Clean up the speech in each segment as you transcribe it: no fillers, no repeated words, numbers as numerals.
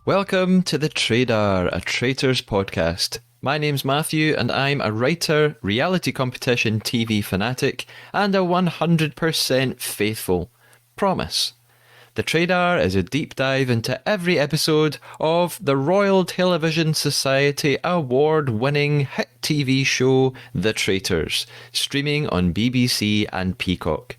Welcome to the Trader, a Traitors podcast. My name's Matthew and I'm a writer, reality competition TV fanatic, and a 100% faithful. Promise. The Trader is a deep dive into every episode of the Royal Television Society award-winning hit TV show The Traitors, streaming on BBC and Peacock.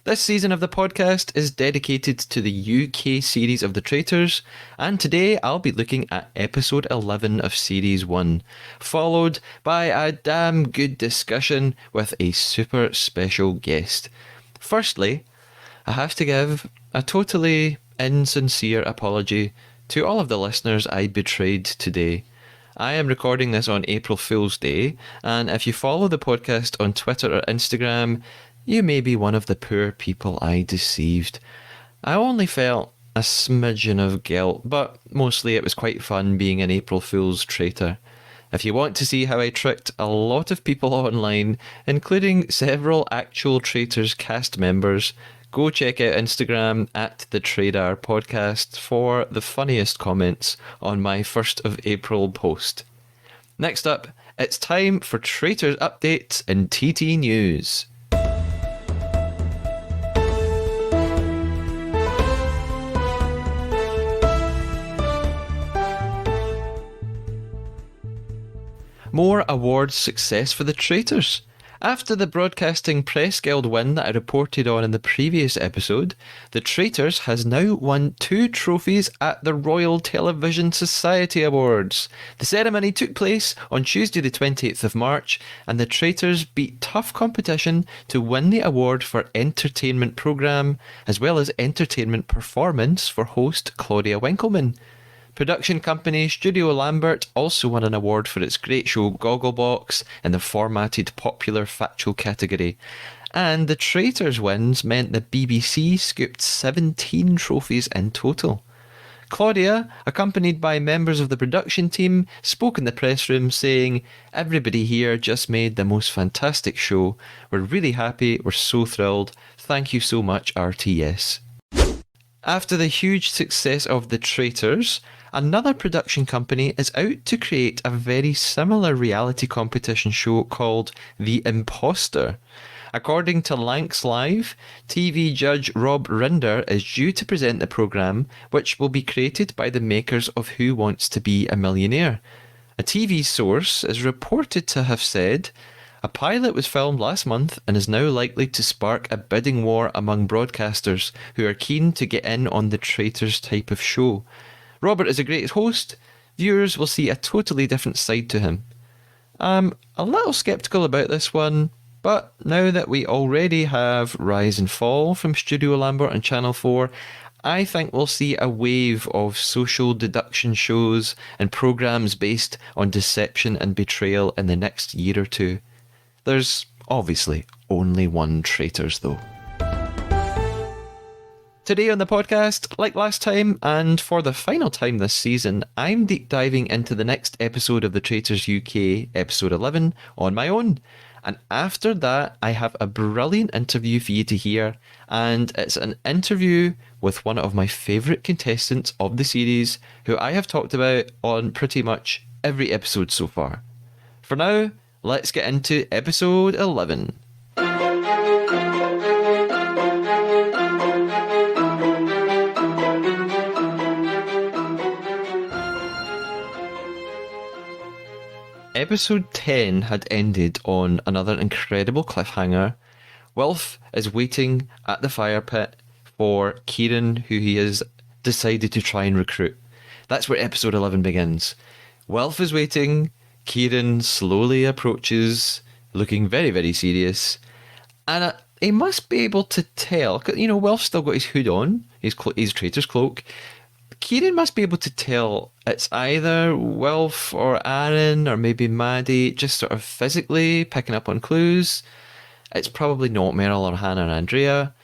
This season of the podcast is dedicated to the UK series of The Traitors, and today I'll be looking at episode 11 of series 1, followed by a damn good discussion with a super special guest. Firstly, I have to give a totally insincere apology to all of the listeners I betrayed today. I am recording this on April Fool's Day, and if you follow the podcast on Twitter or Instagram, you may be one of the poor people I deceived. I only felt a smidgen of guilt, but mostly it was quite fun being an April Fool's traitor. If you want to see how I tricked a lot of people online, including several actual Traitors cast members, go check out Instagram at the Trader Podcast for the funniest comments on my 1st of April post. Next up, it's time for Traitors updates and TT News. More awards success for the Traitors. After the Broadcasting Press Guild win that I reported on in the previous episode, the Traitors has now won 2 trophies at the Royal Television Society Awards. The ceremony took place on Tuesday the 28th of March, and the Traitors beat tough competition to win the award for Entertainment Programme, as well as Entertainment Performance for host Claudia Winkleman. Production company Studio Lambert also won an award for its great show Gogglebox in the formatted popular factual category. And the Traitors wins meant the BBC scooped 17 trophies in total. Claudia, accompanied by members of the production team, spoke in the press room saying, "Everybody here just made the most fantastic show. We're really happy, we're so thrilled. Thank you so much, RTS." After the huge success of The Traitors, another production company is out to create a very similar reality competition show called The Imposter. According to Lancs Live, TV judge Rob Rinder is due to present the programme, which will be created by the makers of Who Wants to Be a Millionaire. A TV source is reported to have said, "A pilot was filmed last month and is now likely to spark a bidding war among broadcasters who are keen to get in on the Traitors type of show. Robert is a great host. Viewers will see a totally different side to him." I'm a little sceptical about this one, but now that we already have Rise and Fall from Studio Lambert and Channel 4, I think we'll see a wave of social deduction shows and programmes based on deception and betrayal in the next year or two. There's obviously only one Traitors though. Today on the podcast, like last time, and for the final time this season, I'm deep diving into the next episode of The Traitors UK, episode 11, on my own. And after that, I have a brilliant interview for you to hear, and it's an interview with one of my favourite contestants of the series, who I have talked about on pretty much every episode so far. For now, let's get into episode 11. Episode 10 had ended on another incredible cliffhanger. Wilf is waiting at the fire pit for Kieran, who he has decided to try and recruit. That's where episode 11 begins. Wilf is waiting, Kieran slowly approaches, looking very, very serious, and he must be able to tell, you know, Wilf's still got his hood on, his Traitor's cloak. Kieran must be able to tell it's either Wilf or Aaron or maybe Maddie, just sort of physically picking up on clues. It's probably not Meryl or Hannah or Andrea.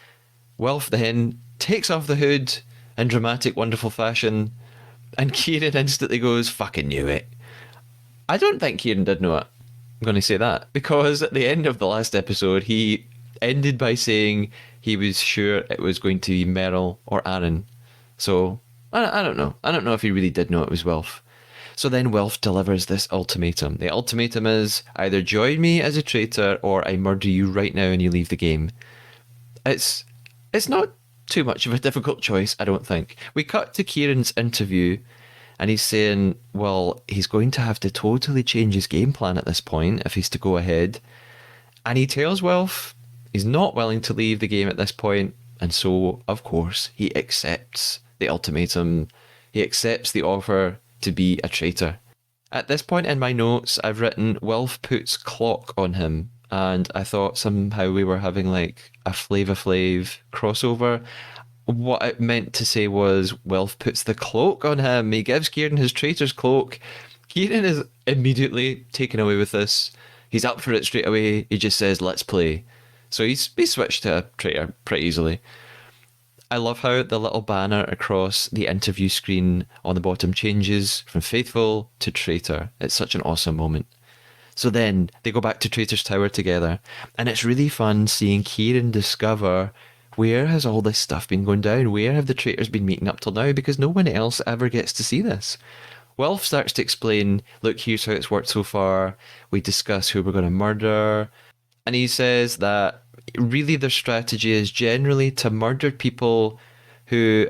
Wilf then takes off the hood in dramatic, wonderful fashion, and Kieran instantly goes, "Fucking knew it." I don't think Kieran did know it. I'm going to say that, because at the end of the last episode, he ended by saying he was sure it was going to be Meryl or Aaron. So I don't know. I don't know if he really did know it was Wilf. So then Wilf delivers this ultimatum. The ultimatum is either join me as a traitor or I murder you right now and you leave the game. It's it's not too much of a difficult choice, I don't think. We cut to Kieran's interview and he's saying, well, he's going to have to totally change his game plan at this point if he's to go ahead. And he tells Wilf he's not willing to leave the game at this point, and so, of course, he accepts the ultimatum. He accepts the offer to be a traitor. At this point in my notes, I've written Wilf puts clock on him, and I thought somehow we were having like a Flava Flav crossover. What it meant to say was Wilf puts the cloak on him. He gives Kieran his traitor's cloak. Kieran is immediately taken away with this. He's up for it straight away. He just says, let's play. So he's switched to a traitor pretty easily. I love how the little banner across the interview screen on the bottom changes from faithful to traitor. It's such an awesome moment. So then they go back to Traitors Tower together, and it's really fun seeing Kieran discover where has all this stuff been going down? Where have the traitors been meeting up till now? Because no one else ever gets to see this. Wilf starts to explain, look, here's how it's worked so far. We discuss who we're going to murder. And he says that really their strategy is generally to murder people who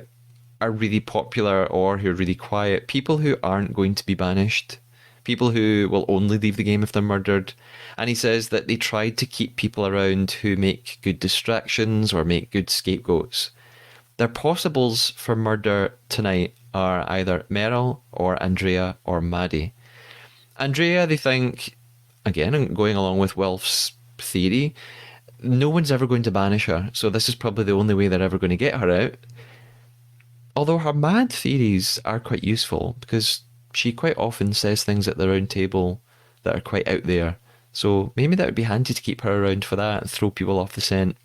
are really popular or who are really quiet, people who aren't going to be banished, people who will only leave the game if they're murdered. And he says that they tried to keep people around who make good distractions or make good scapegoats. Their possibles for murder tonight are either Meryl or Andrea or Maddie. Andrea, they think, again, going along with Wilf's theory, no one's ever going to banish her, so this is probably the only way they're ever going to get her out. Although her mad theories are quite useful, because she quite often says things at the round table that are quite out there. So maybe that would be handy to keep her around for that and throw people off the scent.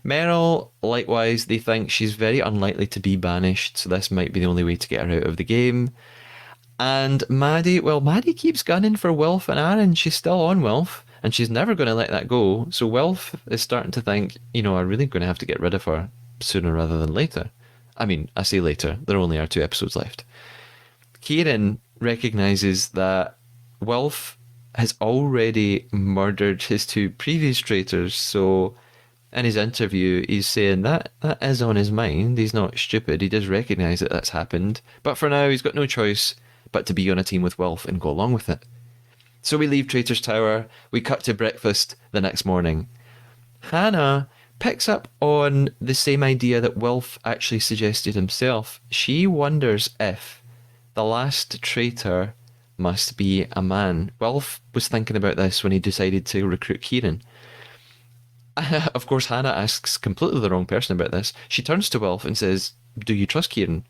Meryl, likewise, they think she's very unlikely to be banished, so this might be the only way to get her out of the game. And Maddie, well, Maddie keeps gunning for Wilf and Aaron. She's still on Wilf, and she's never going to let that go. So Wilf is starting to think, I'm really going to have to get rid of her sooner rather than later. I mean, I say later, there only are 2 episodes left. Kieran recognises that Wilf has already murdered his 2 previous traitors, so in his interview he's saying that is on his mind. He's not stupid, he does recognise that that's happened, but for now he's got no choice but to be on a team with Wilf and go along with it. So we leave Traitors Tower, we cut to breakfast the next morning. Hannah picks up on the same idea that Wilf actually suggested himself. She wonders if the last traitor must be a man. Wilf was thinking about this when he decided to recruit Kieran. Of course, Hannah asks completely the wrong person about this. She turns to Wilf and says, do you trust Kieran?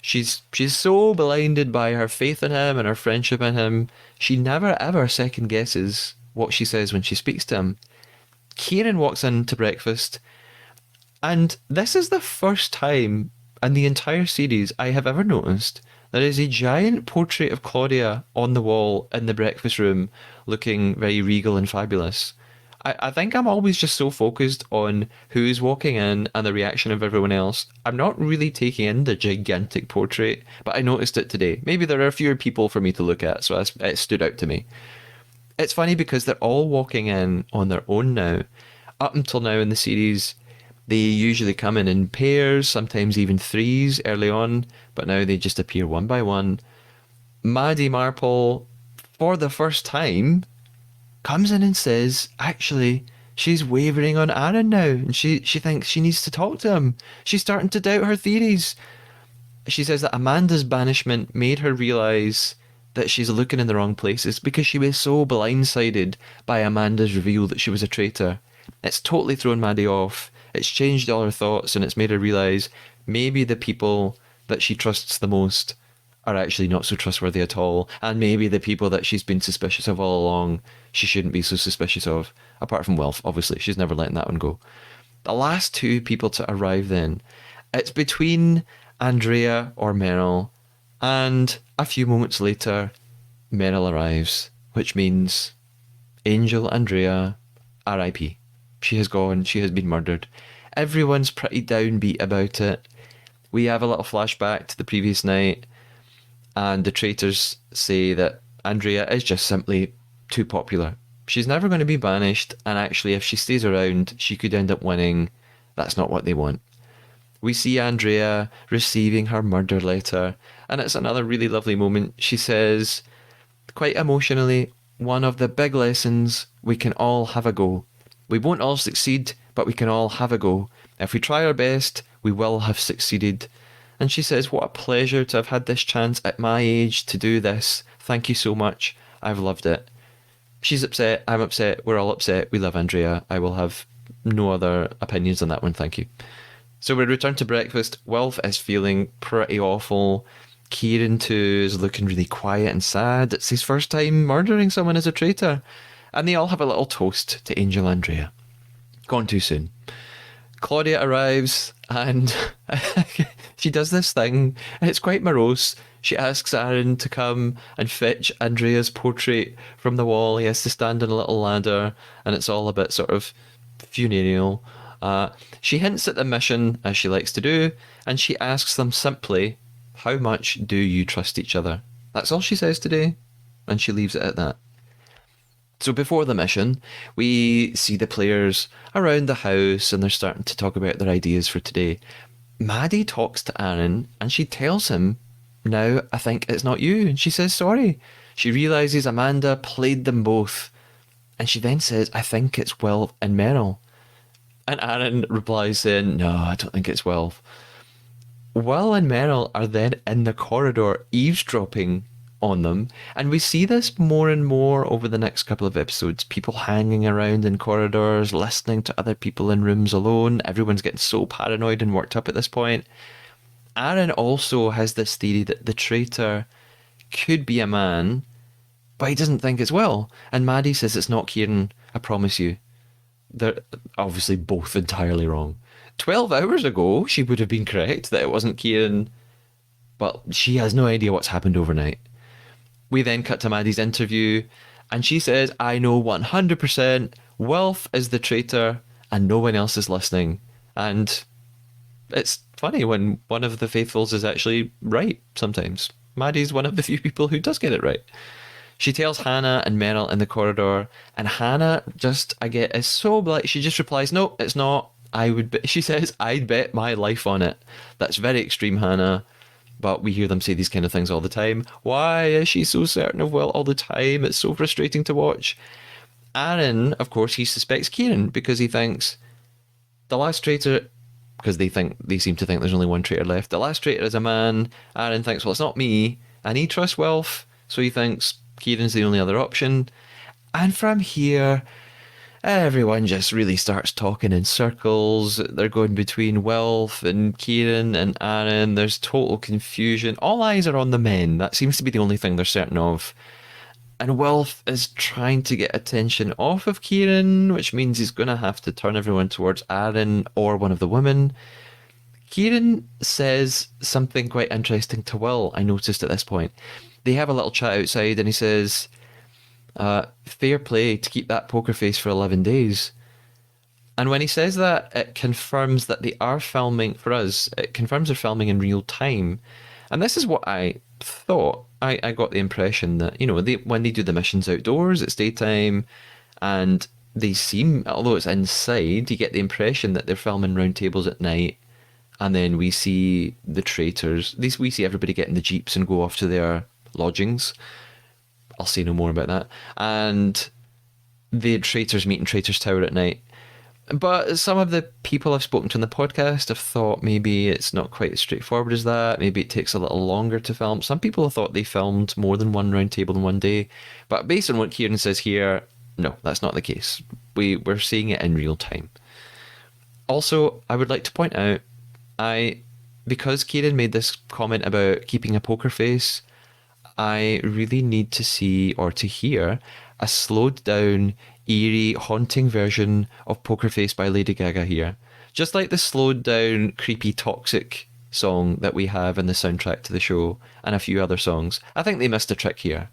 She's so blinded by her faith in him and her friendship in him, she never ever second guesses what she says when she speaks to him. Kieran walks in to breakfast, and this is the first time in the entire series I have ever noticed there is a giant portrait of Claudia on the wall in the breakfast room, looking very regal and fabulous. I think I'm always just so focused on who's walking in and the reaction of everyone else. I'm not really taking in the gigantic portrait, but I noticed it today. Maybe there are fewer people for me to look at, so it stood out to me. It's funny because they're all walking in on their own now. Up until now in the series, they usually come in pairs, sometimes even 3s early on, but now they just appear one by one. Maddie Marple, for the first time, comes in and says, actually, she's wavering on Aaron now, and she thinks she needs to talk to him. She's starting to doubt her theories. She says that Amanda's banishment made her realise that she's looking in the wrong places because she was so blindsided by Amanda's reveal that she was a traitor. It's totally thrown Maddie off. It's changed all her thoughts, and it's made her realise maybe the people that she trusts the most are actually not so trustworthy at all, and maybe the people that she's been suspicious of all along she shouldn't be so suspicious of, apart from Wilf, obviously. She's never letting that one go. The last 2 people to arrive then, it's between Andrea or Meryl, and a few moments later, Meryl arrives, which means Angel Andrea, R.I.P. She has gone, she has been murdered. Everyone's pretty downbeat about it. We have a little flashback to the previous night, and the traitors say that Andrea is just simply too popular. She's never going to be banished, and actually, if she stays around, she could end up winning. That's not what they want. We see Andrea receiving her murder letter, and it's another really lovely moment. She says, quite emotionally, one of the big lessons: we can all have a go. We won't all succeed, but we can all have a go. If we try our best, we will have succeeded. And she says, what a pleasure to have had this chance at my age to do this. Thank you so much. I've loved it. She's upset. I'm upset. We're all upset. We love Andrea. I will have no other opinions on that one. Thank you. So we return to breakfast. Wilf is feeling pretty awful. Kieran too is looking really quiet and sad. It's his first time murdering someone as a traitor. And they all have a little toast to Angel Andrea. Gone too soon. Claudia arrives and she does this thing. It's quite morose. She asks Aaron to come and fetch Andrea's portrait from the wall. He has to stand on a little ladder, and it's all a bit sort of funereal. She hints at the mission, as she likes to do, and she asks them simply, how much do you trust each other? That's all she says today, and she leaves it at that. So before the mission, we see the players around the house and they're starting to talk about their ideas for today. Maddie talks to Aaron and she tells him, now I think it's not you. And she says sorry. She realises Amanda played them both. And she then says, I think it's Wilf and Meryl. And Aaron replies saying, no, I don't think it's Wilf. Will and Meryl are then in the corridor eavesdropping on them, and we see this more and more over the next couple of episodes. People hanging around in corridors, listening to other people in rooms alone. Everyone's getting so paranoid and worked up at this point. Aaron also has this theory that the traitor could be a man, but he doesn't think it's Will. And Maddie says it's not Kieran, I promise you. They're obviously both entirely wrong. 12 hours ago, she would have been correct that it wasn't Kieran, but she has no idea what's happened overnight. We then cut to Maddie's interview, and she says, I know 100% Wilf is the traitor and no one else is listening. And it's funny when one of the faithfuls is actually right sometimes. Maddie's one of the few people who does get it right. She tells Hannah and Meryl in the corridor, and Hannah just, is so like, she just replies, no, it's not. She says, I'd bet my life on it. That's very extreme, Hannah. But we hear them say these kind of things all the time. Why is she so certain of Will all the time? It's so frustrating to watch. Aaron, of course, he suspects Kieran because he thinks the last traitor, because they seem to think there's only one traitor left. The last traitor is a man. Aaron thinks, well, it's not me. And he trusts Wilf, so he thinks Kieran's the only other option. And from here, everyone just really starts talking in circles. They're going between Wilf and Kieran and Aaron. There's total confusion. All eyes are on the men. That seems to be the only thing they're certain of. And Wilf is trying to get attention off of Kieran, which means he's going to have to turn everyone towards Aaron or one of the women. Kieran says something quite interesting to Will, I noticed at this point. They have a little chat outside and he says, fair play to keep that poker face for 11 days. And when he says that, it confirms that they are filming, for us, it confirms they're filming in real time. And this is what I thought. I got the impression that, when they do the missions outdoors, it's daytime, and they seem, although it's inside, you get the impression that they're filming round tables at night. And then we see the traitors. We see everybody get in the jeeps and go off to their lodgings. I'll say no more about that. And the traitors meet in Traitors Tower at night. But some of the people I've spoken to on the podcast have thought maybe it's not quite as straightforward as that. Maybe it takes a little longer to film. Some people have thought they filmed more than one round table in one day. But based on what Kieran says here, no, that's not the case. We're seeing it in real time. Also, I would like to point out, because Kieran made this comment about keeping a poker face, I really need to see or to hear a slowed down, eerie, haunting version of Poker Face by Lady Gaga here. Just like the slowed down, creepy, toxic song that we have in the soundtrack to the show and a few other songs. I think they missed a trick here.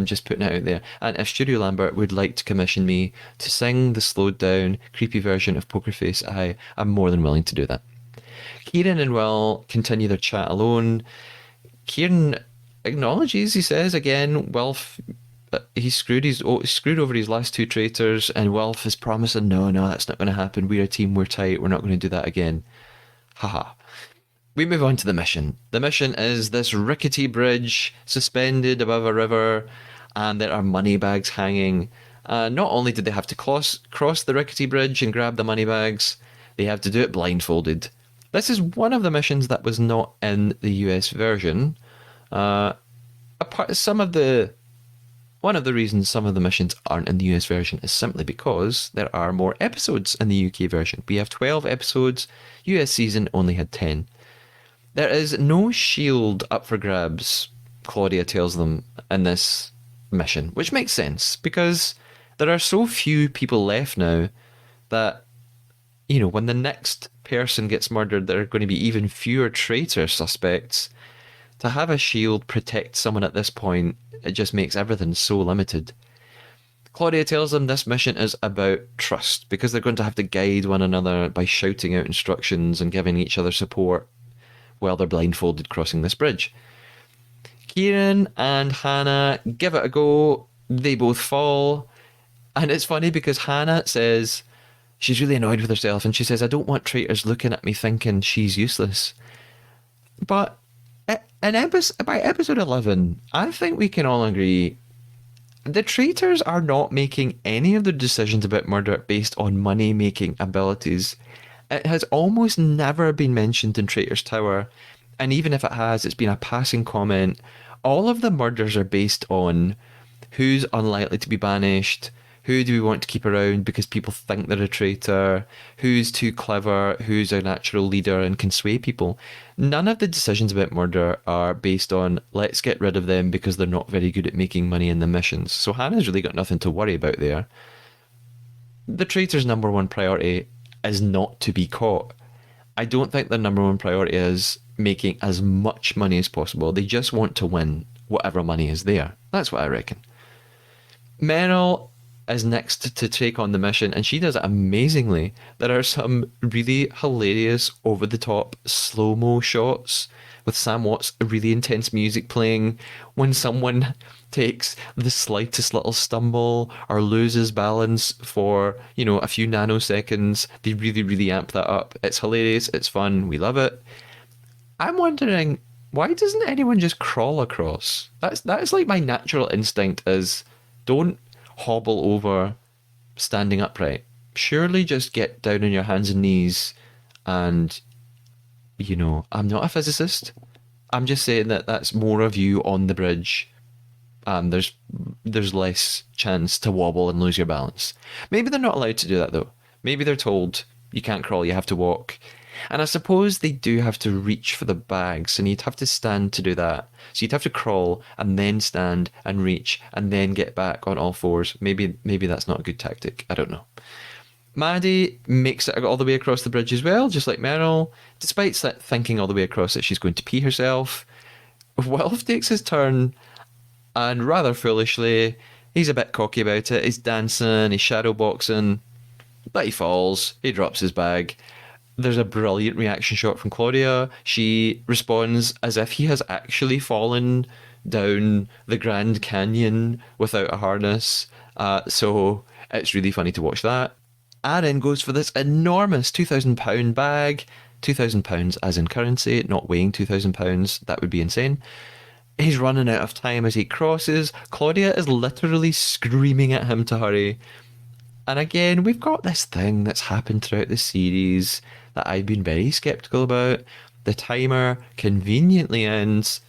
Just putting it out there. And if Studio Lambert would like to commission me to sing the slowed down, creepy version of Poker Face, I'm more than willing to do that. Kieran and Will continue their chat alone. Kieran acknowledges, he says again, Wilf, he screwed over his last two traitors, and Wilf is promising, no, that's not going to happen. We're a team, we're tight, we're not going to do that again. Haha. We move on to the mission. The mission is this rickety bridge suspended above a river, and there are money bags hanging. Not only did they have to cross the rickety bridge and grab the money bags, they have to do it blindfolded. This is one of the missions that was not in the US version. One of the reasons some of the missions aren't in the US version is simply because there are more episodes in the UK version. We have 12 episodes. US season only had 10. There is no shield up for grabs, Claudia tells them in this mission, which makes sense because there are so few people left now that, when the next person gets murdered, there are going to be even fewer traitor suspects. To have a shield protect someone at this point, it just makes everything so limited. Claudia tells them this mission is about trust because they're going to have to guide one another by shouting out instructions and giving each other support while they're blindfolded crossing this bridge. Kieran and Hannah give it a go. They both fall. And it's funny because Hannah says she's really annoyed with herself, and she says, I don't want traitors looking at me thinking she's useless. But by episode 11, I think we can all agree the traitors are not making any of their decisions about murder based on money-making abilities. It has almost never been mentioned in Traitors Tower, and even if it has, it's been a passing comment. All of the murders are based on who's unlikely to be banished, who do we want to keep around because people think they're a traitor, who's too clever, who's a natural leader and can sway people. None of the decisions about murder are based on let's get rid of them because they're not very good at making money in the missions. So Hannah's really got nothing to worry about there. The traitors' number one priority is not to be caught. I don't think their number one priority is making as much money as possible. They just want to win whatever money is there. That's what I reckon. Meryl is next to take on the mission, and she does it amazingly. There are some really hilarious, over-the-top, slow-mo shots with Sam Watt's really intense music playing when someone takes the slightest little stumble or loses balance for, a few nanoseconds. They really, really amp that up. It's hilarious. It's fun. We love it. I'm wondering, why doesn't anyone just crawl across? That is like my natural instinct is don't hobble over standing upright. Surely just get down on your hands and knees and, I'm not a physicist. I'm just saying that that's more of you on the bridge. There's less chance to wobble and lose your balance. Maybe they're not allowed to do that though. Maybe they're told you can't crawl, you have to walk. And I suppose they do have to reach for the bags, and you'd have to stand to do that. So you'd have to crawl and then stand and reach and then get back on all fours. Maybe that's not a good tactic. I don't know. Maddie makes it all the way across the bridge as well, just like Meryl. Despite thinking all the way across that she's going to pee herself, Wilf takes his turn, and rather foolishly, he's a bit cocky about it. He's dancing, he's shadowboxing, but he falls. He drops his bag. There's a brilliant reaction shot from Claudia. She responds as if he has actually fallen down the Grand Canyon without a harness. So it's really funny to watch that. Aaron goes for this enormous £2,000 bag. £2,000 as in currency, not weighing £2,000. That would be insane. He's running out of time as he crosses. Claudia is literally screaming at him to hurry. And again, we've got this thing that's happened throughout the series that I've been very sceptical about. The timer conveniently ends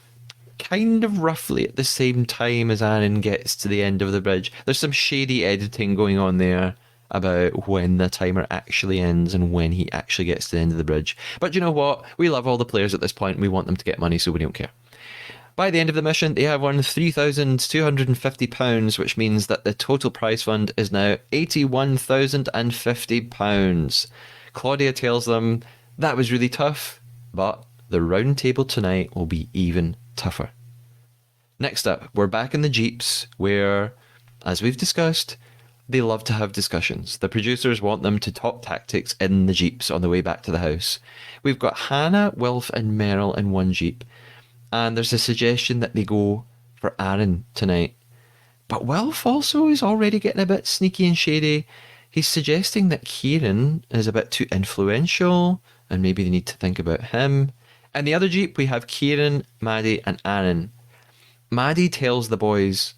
kind of roughly at the same time as Aaron gets to the end of the bridge. There's some shady editing going on there about when the timer actually ends and when he actually gets to the end of the bridge. But you know what? We love all the players at this point. We want them to get money, so we don't care. By the end of the mission, they have won £3,250, which means that the total prize fund is now £81,050. Claudia tells them that was really tough, but the round table tonight will be even tougher. Next up, we're back in the Jeeps where, as we've discussed, they love to have discussions. The producers want them to talk tactics in the Jeeps on the way back to the house. We've got Hannah, Wilf, and Meryl in one Jeep. And there's a suggestion that they go for Aaron tonight. But Wilf also is already getting a bit sneaky and shady. He's suggesting that Kieran is a bit too influential and maybe they need to think about him. In the other Jeep, we have Kieran, Maddie, and Aaron. Maddie tells the boys,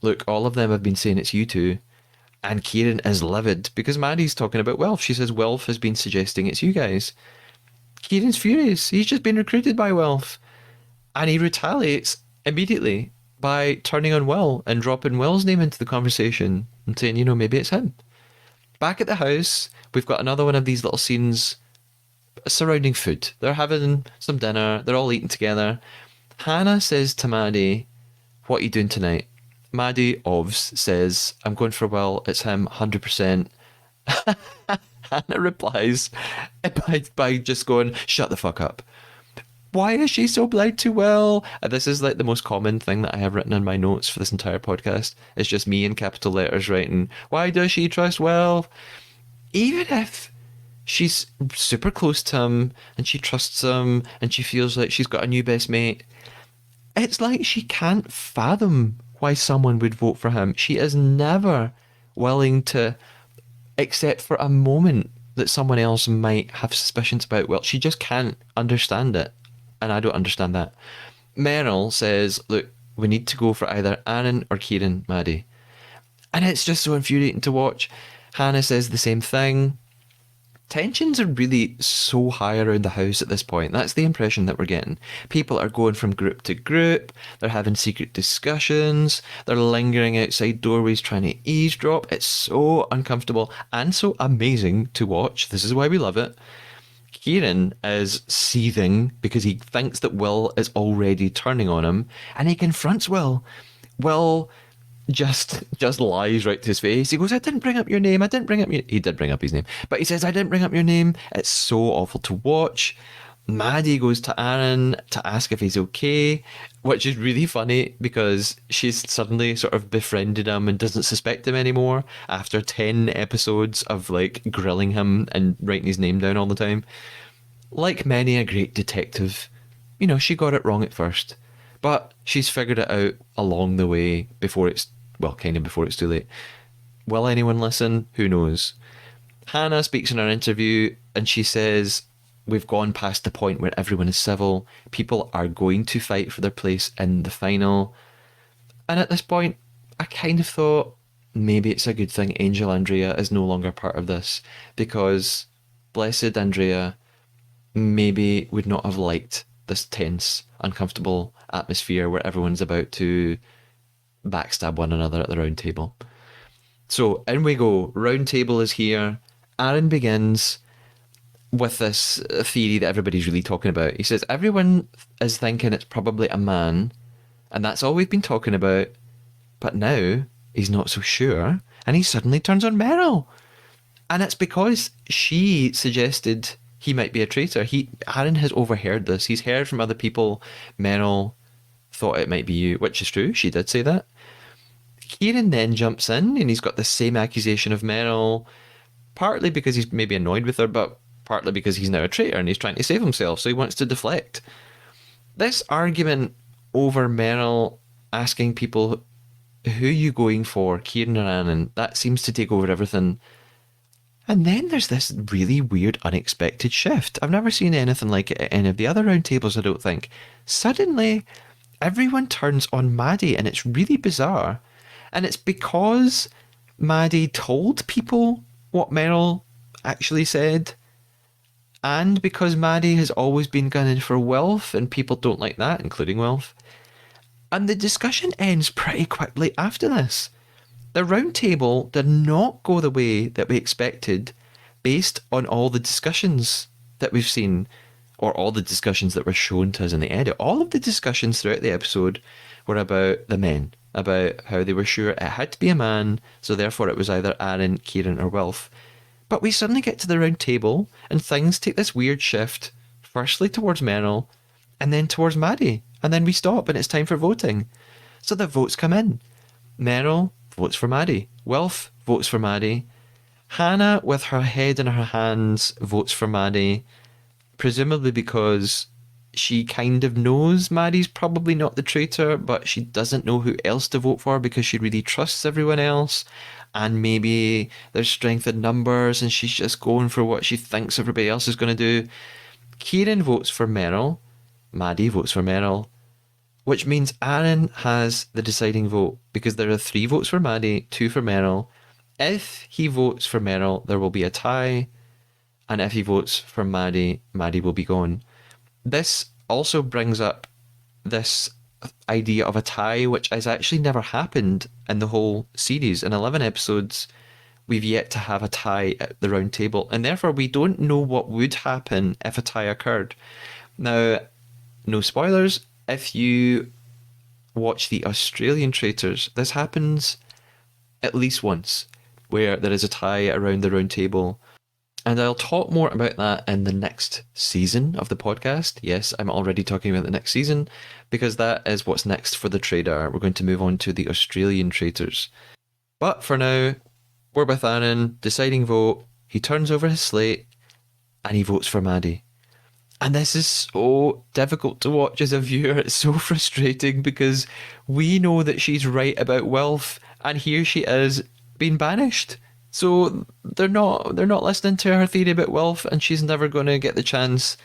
look, all of them have been saying it's you two. And Kieran is livid because Maddie's talking about Wilf. She says Wilf has been suggesting it's you guys. Kieran's furious. He's just been recruited by Wilf. And he retaliates immediately by turning on Will and dropping Will's name into the conversation and saying, you know, maybe it's him. Back at the house, we've got another one of these little scenes surrounding food. They're having some dinner. They're all eating together. Hannah says to Maddie, what are you doing tonight? Maddie Ovs says, I'm going for Will. It's him, 100%. Hannah replies by just going, shut the fuck up. Why is she so blind to Will? And this is like the most common thing that I have written in my notes for this entire podcast. It's just me in capital letters writing, why does she trust Will? Even if she's super close to him and she trusts him and she feels like she's got a new best mate, it's like she can't fathom why someone would vote for him. She is never willing to accept for a moment that someone else might have suspicions about Will. She just can't understand it. And I don't understand that. Meryl says, look, we need to go for either Aaron or Kieran, Maddie. And it's just so infuriating to watch. Hannah says the same thing. Tensions are really so high around the house at this point. That's the impression that we're getting. People are going from group to group. They're having secret discussions. They're lingering outside doorways trying to eavesdrop. It's so uncomfortable and so amazing to watch. This is why we love it. Kieran is seething because he thinks that Will is already turning on him, and he confronts Will. Will just lies right to his face. He goes, I didn't bring up your name. I didn't bring up your... He did bring up his name. But he says, I didn't bring up your name. It's so awful to watch. Maddie goes to Aaron to ask if he's okay, which is really funny because she's suddenly sort of befriended him and doesn't suspect him anymore after 10 episodes of like grilling him and writing his name down all the time. Like many a great detective, you know, she got it wrong at first, but she's figured it out along the way before it's too late. Will anyone listen? Who knows? Hannah speaks in her interview and she says, we've gone past the point where everyone is civil. People are going to fight for their place in the final. And at this point, I kind of thought maybe it's a good thing Angel Andrea is no longer part of this, because blessed Andrea maybe would not have liked this tense, uncomfortable atmosphere where everyone's about to backstab one another at the round table. So in we go. Round table is here. Aaron begins with this theory that everybody's really talking about. He says everyone is thinking it's probably a man, and that's all we've been talking about, but now he's not so sure, and he suddenly turns on Meryl. And it's because she suggested he might be a traitor. Aaron has overheard this. He's heard from other people, Meryl thought it might be you, which is true. She did say that. Kieran then jumps in, and he's got the same accusation of Meryl, partly because he's maybe annoyed with her, but partly because he's now a traitor and he's trying to save himself, so he wants to deflect. This argument over Meryl asking people, who are you going for, Kieran or Aaron, that seems to take over everything. And then there's this really weird, unexpected shift. I've never seen anything like it at any of the other round tables, I don't think. Suddenly, everyone turns on Maddie, and it's really bizarre. And it's because Maddie told people what Meryl actually said, and because Maddie has always been gunning for Wilf, and people don't like that, including Wilf. And the discussion ends pretty quickly after this. The round table did not go the way that we expected based on all the discussions that we've seen, or all the discussions that were shown to us in the edit. All of the discussions throughout the episode were about the men, about how they were sure it had to be a man, so therefore it was either Aaron, Kieran or Wilf. But we suddenly get to the round table and things take this weird shift, firstly towards Meryl and then towards Maddie, and then we stop and it's time for voting. So the votes come in. Meryl votes for Maddie. Wilf votes for Maddie. Hannah, with her head in her hands, votes for Maddie, presumably because she kind of knows Maddie's probably not the traitor, but she doesn't know who else to vote for because she really trusts everyone else. And maybe there's strength in numbers and she's just going for what she thinks everybody else is going to do. Kieran votes for Meryl. Maddie votes for Meryl. Which means Aaron has the deciding vote because there are 3 votes for Maddie, 2 for Meryl. If he votes for Meryl, there will be a tie. And if he votes for Maddie, Maddie will be gone. This also brings up this idea of a tie, which has actually never happened in the whole series. In 11 episodes, we've yet to have a tie at the round table, and therefore we don't know what would happen if a tie occurred. Now, no spoilers, if you watch the Australian Traitors, this happens at least once, where there is a tie around the round table. And I'll talk more about that in the next season of the podcast. Yes, I'm already talking about the next season because that is what's next for the Trader. We're going to move on to the Australian Traitors. But for now, we're with Aaron, deciding vote. He turns over his slate and he votes for Maddie. And this is so difficult to watch as a viewer. It's so frustrating because we know that she's right about Wilf, and here she is being banished. So they're not listening to her theory about Wilf, and she's never going to get the chance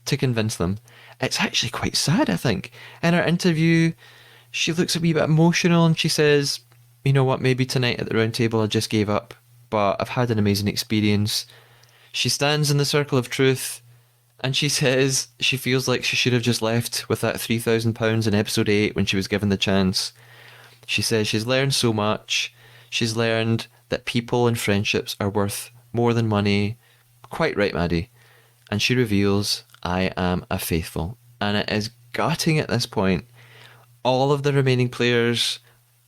to convince them. It's actually quite sad, I think. In her interview, she looks a wee bit emotional and she says, you know what, maybe tonight at the round table I just gave up, but I've had an amazing experience. She stands in the circle of truth and she says she feels like she should have just left with that £3,000 in episode 8 when she was given the chance. She says she's learned so much. She's learned that people and friendships are worth more than money. Quite right, Maddie. And she reveals, I am a faithful. And it is gutting at this point. All of the remaining players,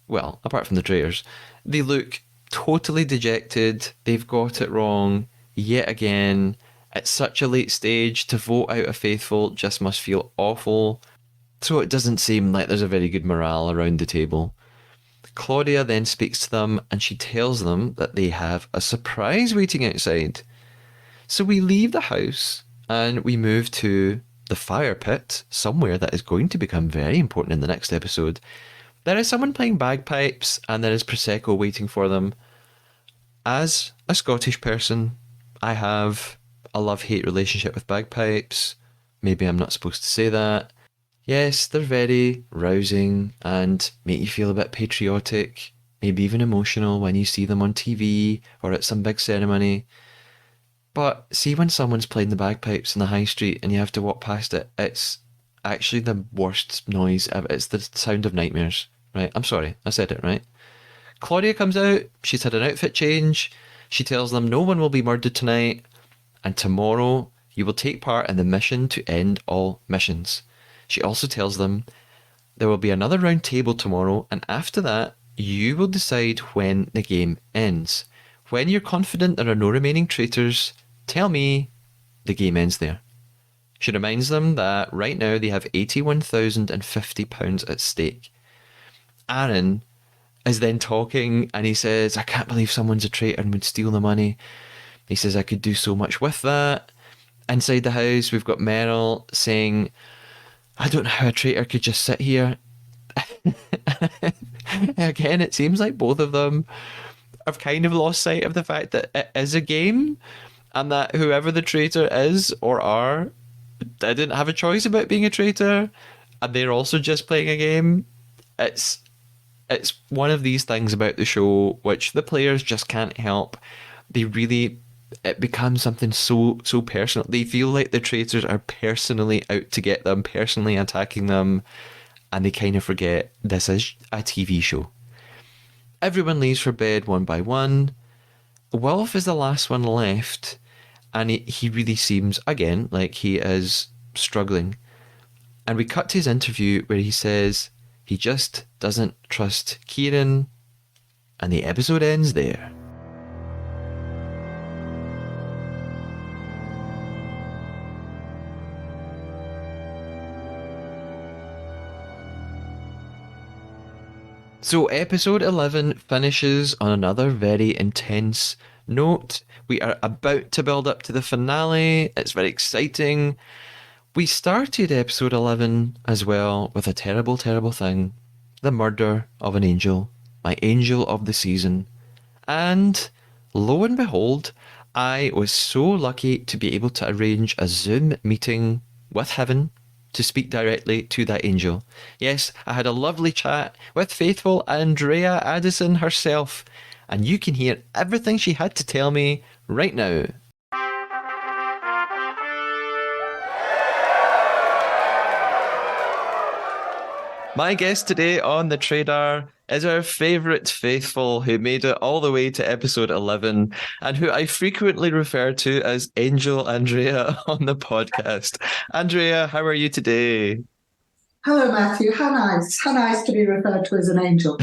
well, apart from the Traitors, they look totally dejected. They've got it wrong yet again. At such a late stage, to vote out a faithful just must feel awful. So it doesn't seem like there's a very good morale around the table. Claudia then speaks to them and she tells them that they have a surprise waiting outside. So we leave the house and we move to the fire pit, somewhere that is going to become very important in the next episode. There is someone playing bagpipes and there is Prosecco waiting for them. As a Scottish person, I have a love-hate relationship with bagpipes. Maybe I'm not supposed to say that. Yes, they're very rousing and make you feel a bit patriotic, maybe even emotional when you see them on TV or at some big ceremony. But see when someone's playing the bagpipes in the high street and you have to walk past it, it's actually the worst noise ever. It's the sound of nightmares. Right, I'm sorry, I said it right. Claudia comes out, she's had an outfit change, she tells them no one will be murdered tonight, and tomorrow you will take part in the mission to end all missions. She also tells them there will be another round table tomorrow, and after that, you will decide when the game ends. When you're confident there are no remaining traitors, tell me the game ends there. She reminds them that right now they have £81,050 at stake. Aaron is then talking and he says, I can't believe someone's a traitor and would steal the money. He says, I could do so much with that. Inside the house, we've got Meryl saying, I don't know how a traitor could just sit here. Again, it seems like both of them have kind of lost sight of the fact that it is a game and that whoever the traitor is or are, they didn't have a choice about being a traitor and they're also just playing a game. It's one of these things about the show which the players just can't help. It becomes something so personal. They feel like the traitors are personally out to get them, personally attacking them, and they kind of forget this is a TV show. Everyone leaves for bed one by one. Wilf is the last one left, and he really seems, again, like he is struggling. And we cut to his interview where he says he just doesn't trust Kieran, and the episode ends there. So, episode 11 finishes on another very intense note. We are about to build up to the finale. It's very exciting. We started episode 11 as well with a terrible, terrible thing, the murder of an angel, my angel of the season. And lo and behold, I was so lucky to be able to arrange a Zoom meeting with heaven to speak directly to that angel. Yes, I had a lovely chat with faithful Andrea Addison herself, and you can hear everything she had to tell me right now. My guest today on the Trader is our favourite faithful who made it all the way to episode 11 and who I frequently refer to as Angel Andrea on the podcast. Andrea, how are you today? Hello, Matthew. How nice. How nice to be referred to as an angel.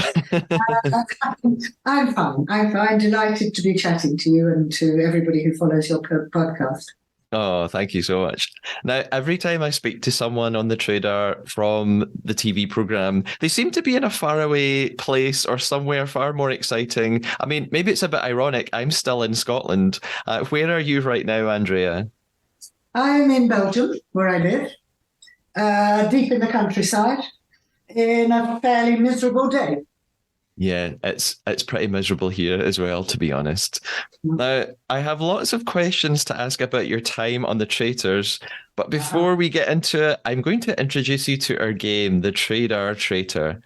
I'm fine. I'm fine. Delighted to be chatting to you and to everybody who follows your podcast. Oh, thank you so much. Now, every time I speak to someone on the Trader from the TV program, they seem to be in a faraway place or somewhere far more exciting. I mean, maybe it's a bit ironic. I'm still in Scotland. Where are you right now, Andrea? I'm in Belgium, where I live, deep in the countryside, in a fairly miserable day. Yeah, it's pretty miserable here as well, to be honest. Now, I have lots of questions to ask about your time on the Traitors, but before we get into it, I'm going to introduce you to our game, the Trader Traitor.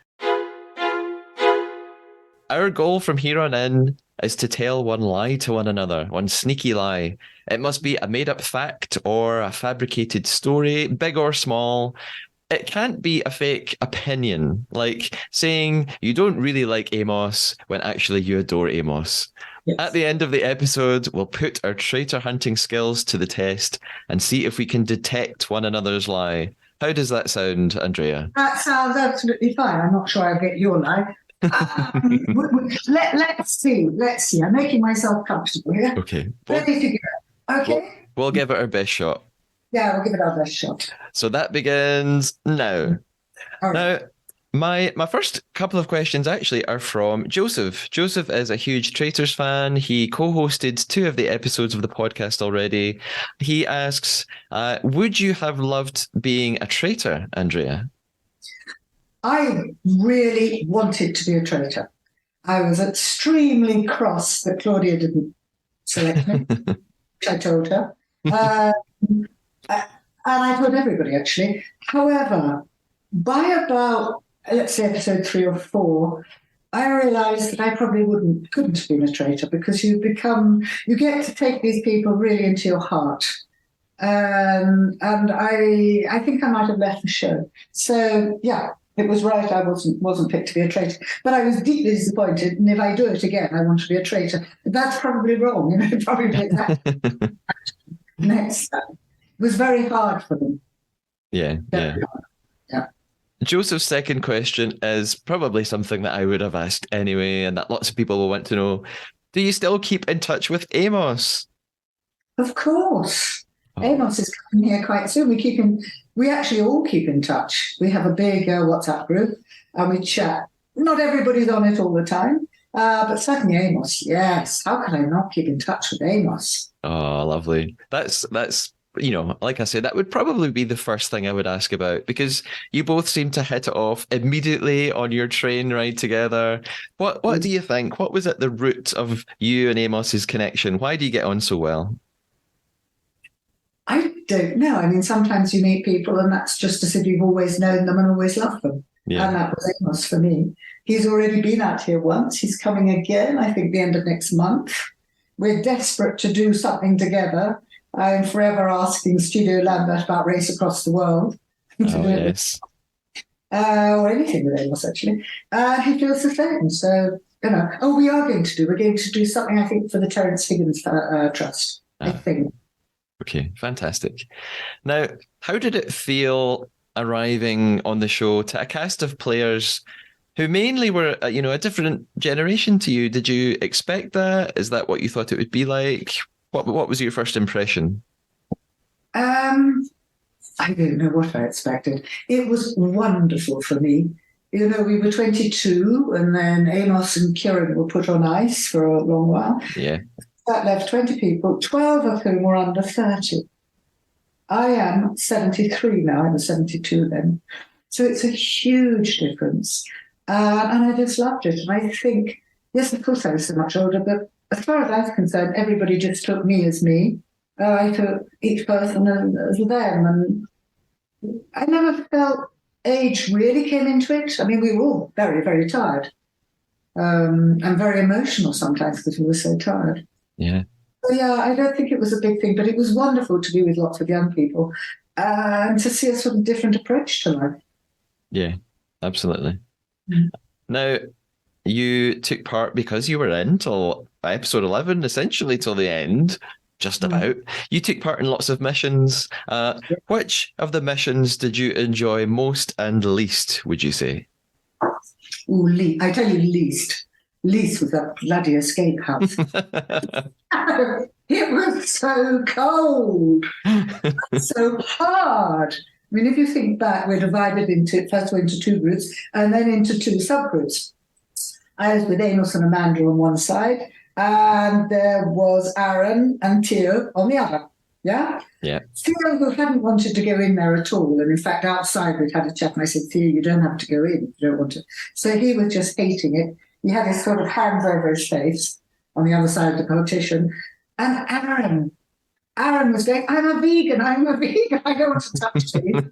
Our goal from here on in is to tell one lie to one another, one sneaky lie. It must be a made-up fact or a fabricated story, big or small. It can't be a fake opinion, like saying you don't really like Amos when actually you adore Amos. Yes. At the end of the episode, we'll put our traitor hunting skills to the test and see if we can detect one another's lie. How does that sound, Andrea? That sounds absolutely fine. I'm not sure I'll get your lie. Let's see. I'm making myself comfortable here. Okay. Ready to go. Okay. We'll give it our best shot. Yeah, we'll give it our best shot. So that begins now. All right. Now, my first couple of questions actually are from Joseph. Joseph is a huge Traitors fan. He co-hosted 2 of the episodes of the podcast already. He asks, would you have loved being a traitor, Andrea? I really wanted to be a traitor. I was extremely cross that Claudia didn't select me, which I told her. And I told everybody, actually. However, by about, let's say, episode 3 or 4, I realised that I probably couldn't have been a traitor because you get to take these people really into your heart. And I think I might have left the show. So, yeah, it was right. I wasn't picked to be a traitor. But I was deeply disappointed. And if I do it again, I want to be a traitor. But that's probably wrong. Probably that next time. It was very hard for them. Yeah. Joseph's second question is probably something that I would have asked anyway, and that lots of people will want to know. Do you still keep in touch with Amos? Of course. Oh. Amos is coming here quite soon. We actually all keep in touch. We have a big WhatsApp group and we chat. Not everybody's on it all the time, but certainly Amos, yes. How can I not keep in touch with Amos? Oh, lovely. That's like I said, that would probably be the first thing I would ask about because you both seem to hit it off immediately on your train ride together. What do you think? What was at the root of you and Amos's connection? Why do you get on so well? I don't know. I mean, sometimes you meet people and that's just as if you've always known them and always loved them. Yeah. And that was Amos for me. He's already been out here once. He's coming again, I think, the end of next month. We're desperate to do something together. I'm forever asking Studio Lambert about Race Across the World. Yes. Or anything with Amos, actually. He feels the same. So, we're going to do something, I think, for the Terence Higgins Trust, I think. Okay, fantastic. Now, how did it feel arriving on the show to a cast of players who mainly were, a different generation to you? Did you expect that? Is that what you thought it would be like? What was your first impression? I don't know what I expected. It was wonderful for me We were 22, and then Amos and Kieran were put on ice for a long while. Yeah. That left 20 people, 12 of whom were under 30. I am 73 now. I was 72 then. So it's a huge difference. And I just loved it. And I think, yes, of course I was so much older, but as far as I was concerned, everybody just took me as me. I took each person as them. And I never felt age really came into it. I mean, we were all very, very tired and very emotional sometimes because we were so tired. Yeah. So, yeah, I don't think it was a big thing, but it was wonderful to be with lots of young people and to see a sort of different approach to life. Yeah, absolutely. Mm. Now, you took part because you were in till episode 11, essentially till the end, just about. You took part in lots of missions. Which of the missions did you enjoy most and least, would you say? Ooh, I tell you, least. Least was that bloody escape house. It was so cold, so hard. I mean, if you think back, we're divided first into two groups and then into two subgroups. I was with Amos and Amanda on one side, and there was Aaron and Theo on the other. Yeah? Yeah. Theo, who hadn't wanted to go in there at all, and in fact, outside we'd had a chat, and I said, Theo, you don't have to go in if you don't want to. So he was just hating it. He had his sort of hands over his face on the other side of the partition. And Aaron was going, I'm a vegan, I don't want to touch these.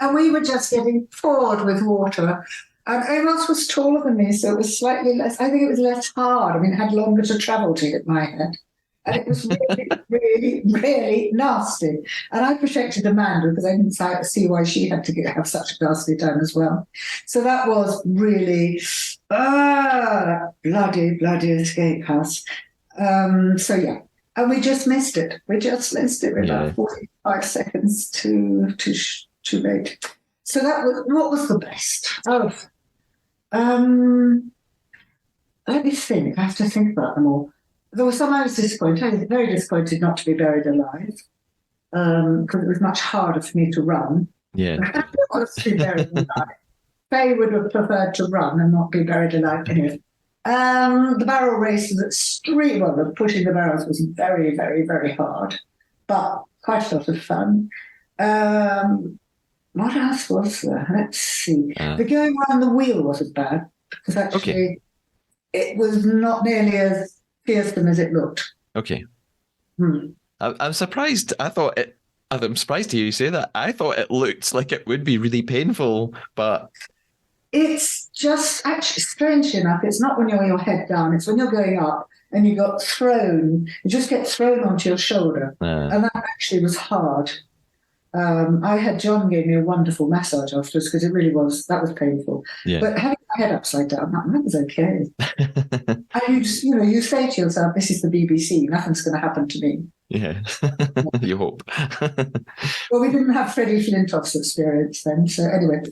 And we were just getting poured with water. And Amos was taller than me, so it was slightly less, I think it was less hard. I mean, it had longer to travel to hit my head. And it was really, really, really nasty. And I protected Amanda because I didn't see why she had to have such a nasty time as well. So that was really, bloody escape house. So yeah, and we just missed it. We just missed it. We're about 45 seconds too late. So what was the best? Let me think. I have to think about them all. There were some I was disappointed. I was very disappointed not to be buried alive because it was much harder for me to run. Yeah. I didn't want to be buried alive. Faye would have preferred to run and not be buried alive anyway. The barrel race was extreme. Well, pushing the barrels was very, very, very hard, but quite a lot of fun. What else was there? Let's see. The going around the wheel wasn't bad because actually it was not nearly as fearsome as it looked. Okay. I'm surprised. I'm surprised to hear you say that. I thought it looked like it would be really painful, but it's just actually, strangely enough, it's not when you're your head down, it's when you're going up and you just get thrown onto your shoulder. And that actually was hard. John gave me a wonderful massage afterwards because that was painful. Yeah. But having my head upside down, that was okay. And you say to yourself, this is the BBC, nothing's going to happen to me. Yeah, you hope. Well, we didn't have Freddie Flintoff's experience then, so anyway.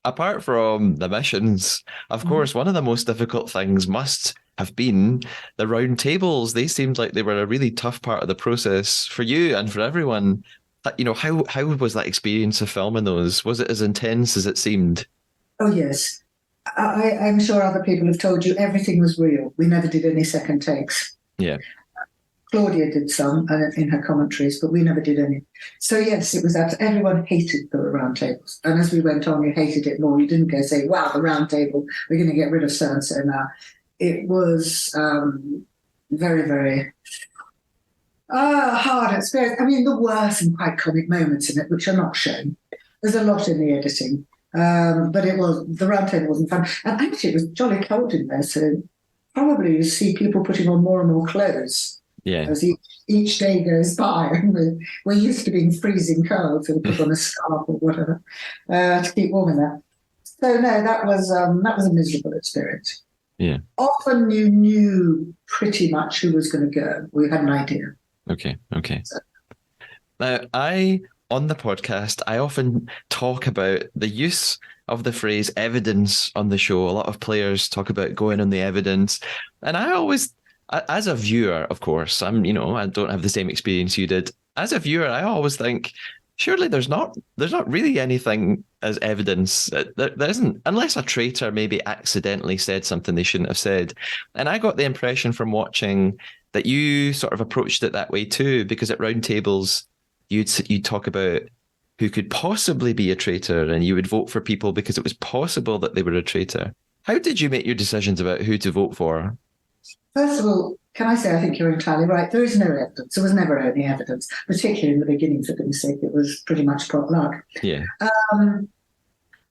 Apart from the missions, of course, one of the most difficult things must have been the round tables. They seemed like they were a really tough part of the process for you and for everyone. How was that experience of filming those? Was it as intense as it seemed? Oh, yes. I'm sure other people have told you everything was real. We never did any second takes. Yeah. Claudia did some in her commentaries, but we never did any. So yes, it was everyone hated the round tables. And as we went on, you hated it more. You didn't go say, wow, the round table, we're going to get rid of so-and-so now. It was very, very hard experience. I mean, there were some quite comic moments in it, which are not shown. There's a lot in the editing. But the round table wasn't fun. And actually, it was jolly cold in there. So probably you see people putting on more and more clothes. Yeah. As each day goes by, we're used to being freezing cold, so we put on a scarf or whatever to keep warm in there. So no, that was a miserable experience. Yeah. Often you knew pretty much who was going to go. We had an idea. Okay. So. Now, on the podcast, I often talk about the use of the phrase evidence on the show. A lot of players talk about going on the evidence, and I always, as a viewer, of course, I don't have the same experience you did. As a viewer, I always think surely there's not really anything as evidence. There isn't, unless a traitor maybe accidentally said something they shouldn't have said. And I got the impression from watching that you sort of approached it that way too, because at roundtables you'd talk about who could possibly be a traitor, and you would vote for people because it was possible that they were a traitor. How did you make your decisions about who to vote for? First of all, can I say I think you're entirely right. There is no evidence. There was never any evidence, particularly in the beginning, for goodness sake. It was pretty much pot luck. Yeah.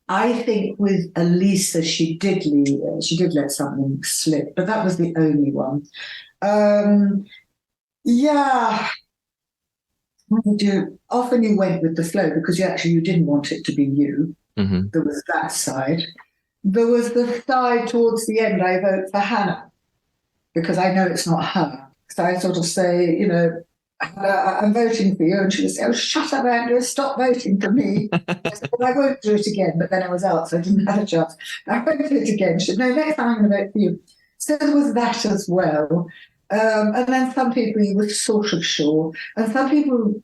I think with Elisa, she did let something slip, but that was the only one. Yeah, often you went with the flow because you didn't want it to be you. Mm-hmm. There was that side. There was the side towards the end. I vote for Hannah because I know it's not her. So I sort of say, I'm voting for you. And she would say, oh, shut up, Andrea, stop voting for me. I said, well, I won't do it again. But then I was out, so I didn't have a chance. I won't do it again. She said, no, next time I'm going to vote for you. So there was that as well. And then some people you were sort of sure. And some people,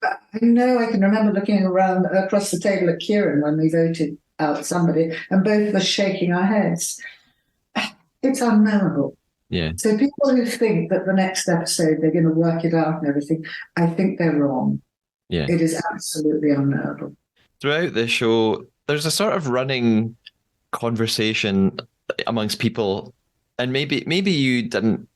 I know I can remember looking around across the table at Kieran when we voted out somebody, and both of us shaking our heads. It's unknowable. Yeah. So people who think that the next episode they're going to work it out and everything, I think they're wrong. Yeah. It is absolutely unknowable. Throughout the show, there's a sort of running conversation amongst people, and maybe you didn't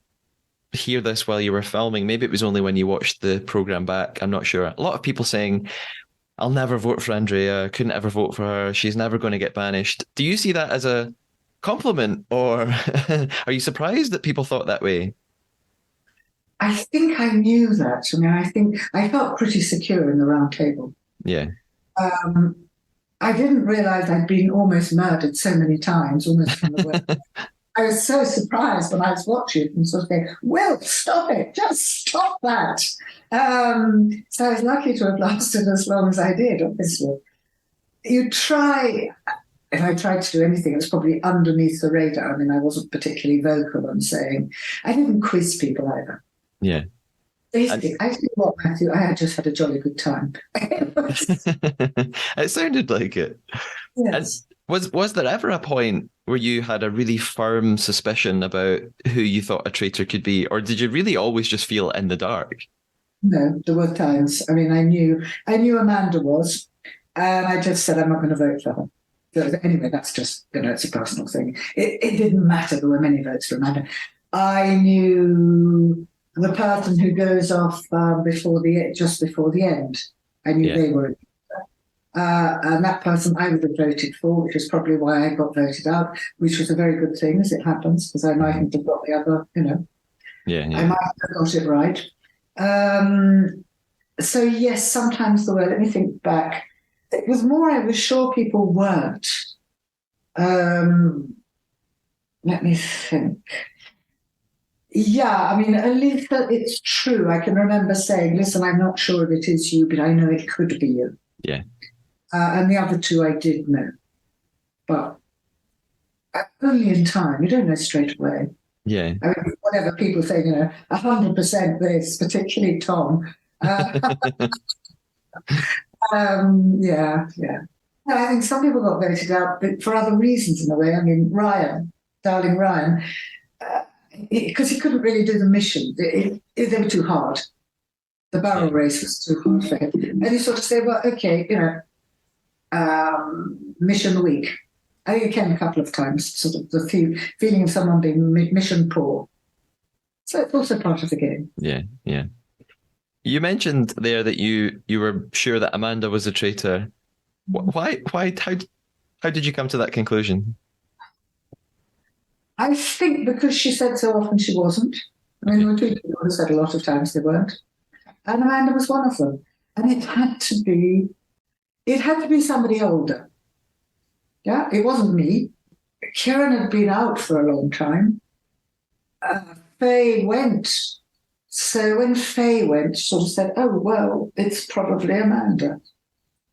hear this while you were filming. Maybe it was only when you watched the program back. I'm not sure. A lot of people saying, I'll never vote for Andrea. Couldn't ever vote for her. She's never going to get banished. Do you see that as a compliment, or are you surprised that people thought that way? I think I knew that. I mean, I think I felt pretty secure in the round table. Yeah. I didn't realize I'd been almost murdered so many times, almost from the word. I was so surprised when I was watching it and sort of going, Will, stop it, just stop that. So I was lucky to have lasted as long as I did, obviously. You try, if I tried to do anything, it was probably underneath the radar. I mean, I wasn't particularly vocal on saying, I didn't quiz people either. Yeah. Basically, I tell you what, Matthew, I had just had a jolly good time. It sounded like it. Yes. And was there ever a point where you had a really firm suspicion about who you thought a traitor could be, or did you really always just feel in the dark? No, there were times. I mean, I knew Amanda was, and I just said I'm not going to vote for her. So anyway, that's just, it's a personal thing. It didn't matter. There were many votes for Amanda. I knew the person who goes off just before the end. I knew they were. And that person I would have voted for, which is probably why I got voted out, which was a very good thing as it happens, because I mightn't have got the other, Yeah. I might have got it right. So yes, sometimes there were, let me think back. It was more, I was sure people weren't. Let me think. Yeah, I mean, Alisa, it's true. I can remember saying, listen, I'm not sure if it is you, but I know it could be you. Yeah. And the other two I did know. But only in time. You don't know straight away. Yeah. I mean, whatever people say, 100% this, particularly Tom. Yeah. No, I think some people got voted out but for other reasons in a way. I mean, darling Ryan, because he couldn't really do the mission. They were too hard. The barrel race was too hard for him. And he sort of said, well, okay, mission week. I think it came a couple of times, sort of the feeling of someone being mission poor. So it's also part of the game. Yeah. You mentioned there that you were sure that Amanda was a traitor. Why? How did you come to that conclusion? I think because she said so often she wasn't. I mean, there were two people who said a lot of times they weren't. And Amanda was one of them. And it had to be somebody older. Yeah, it wasn't me. Kieran had been out for a long time. Faye went. So when Faye went, she sort of said, oh, well, it's probably Amanda,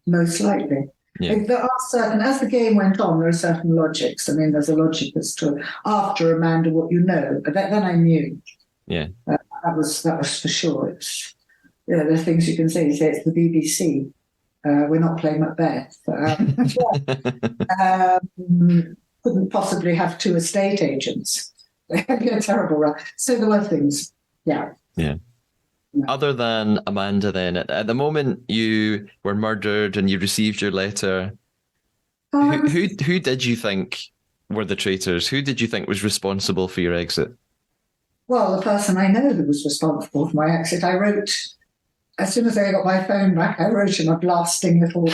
most likely. Yeah. There are certain, as the game went on, there are certain logics. I mean, there's a logic as to after Amanda what you know. But then I knew. Yeah. That was for sure. It's, there are things you can say. You say it's the BBC. We're not playing Macbeth. Couldn't possibly have two estate agents. It'd be a terrible run. So there were things. Yeah. Yeah. Other than Amanda, then, at the moment you were murdered and you received your letter, who did you think were the traitors? Who did you think was responsible for your exit? Well, the person I know who was responsible for my exit, I wrote, as soon as I got my phone back, I wrote him a blasting little.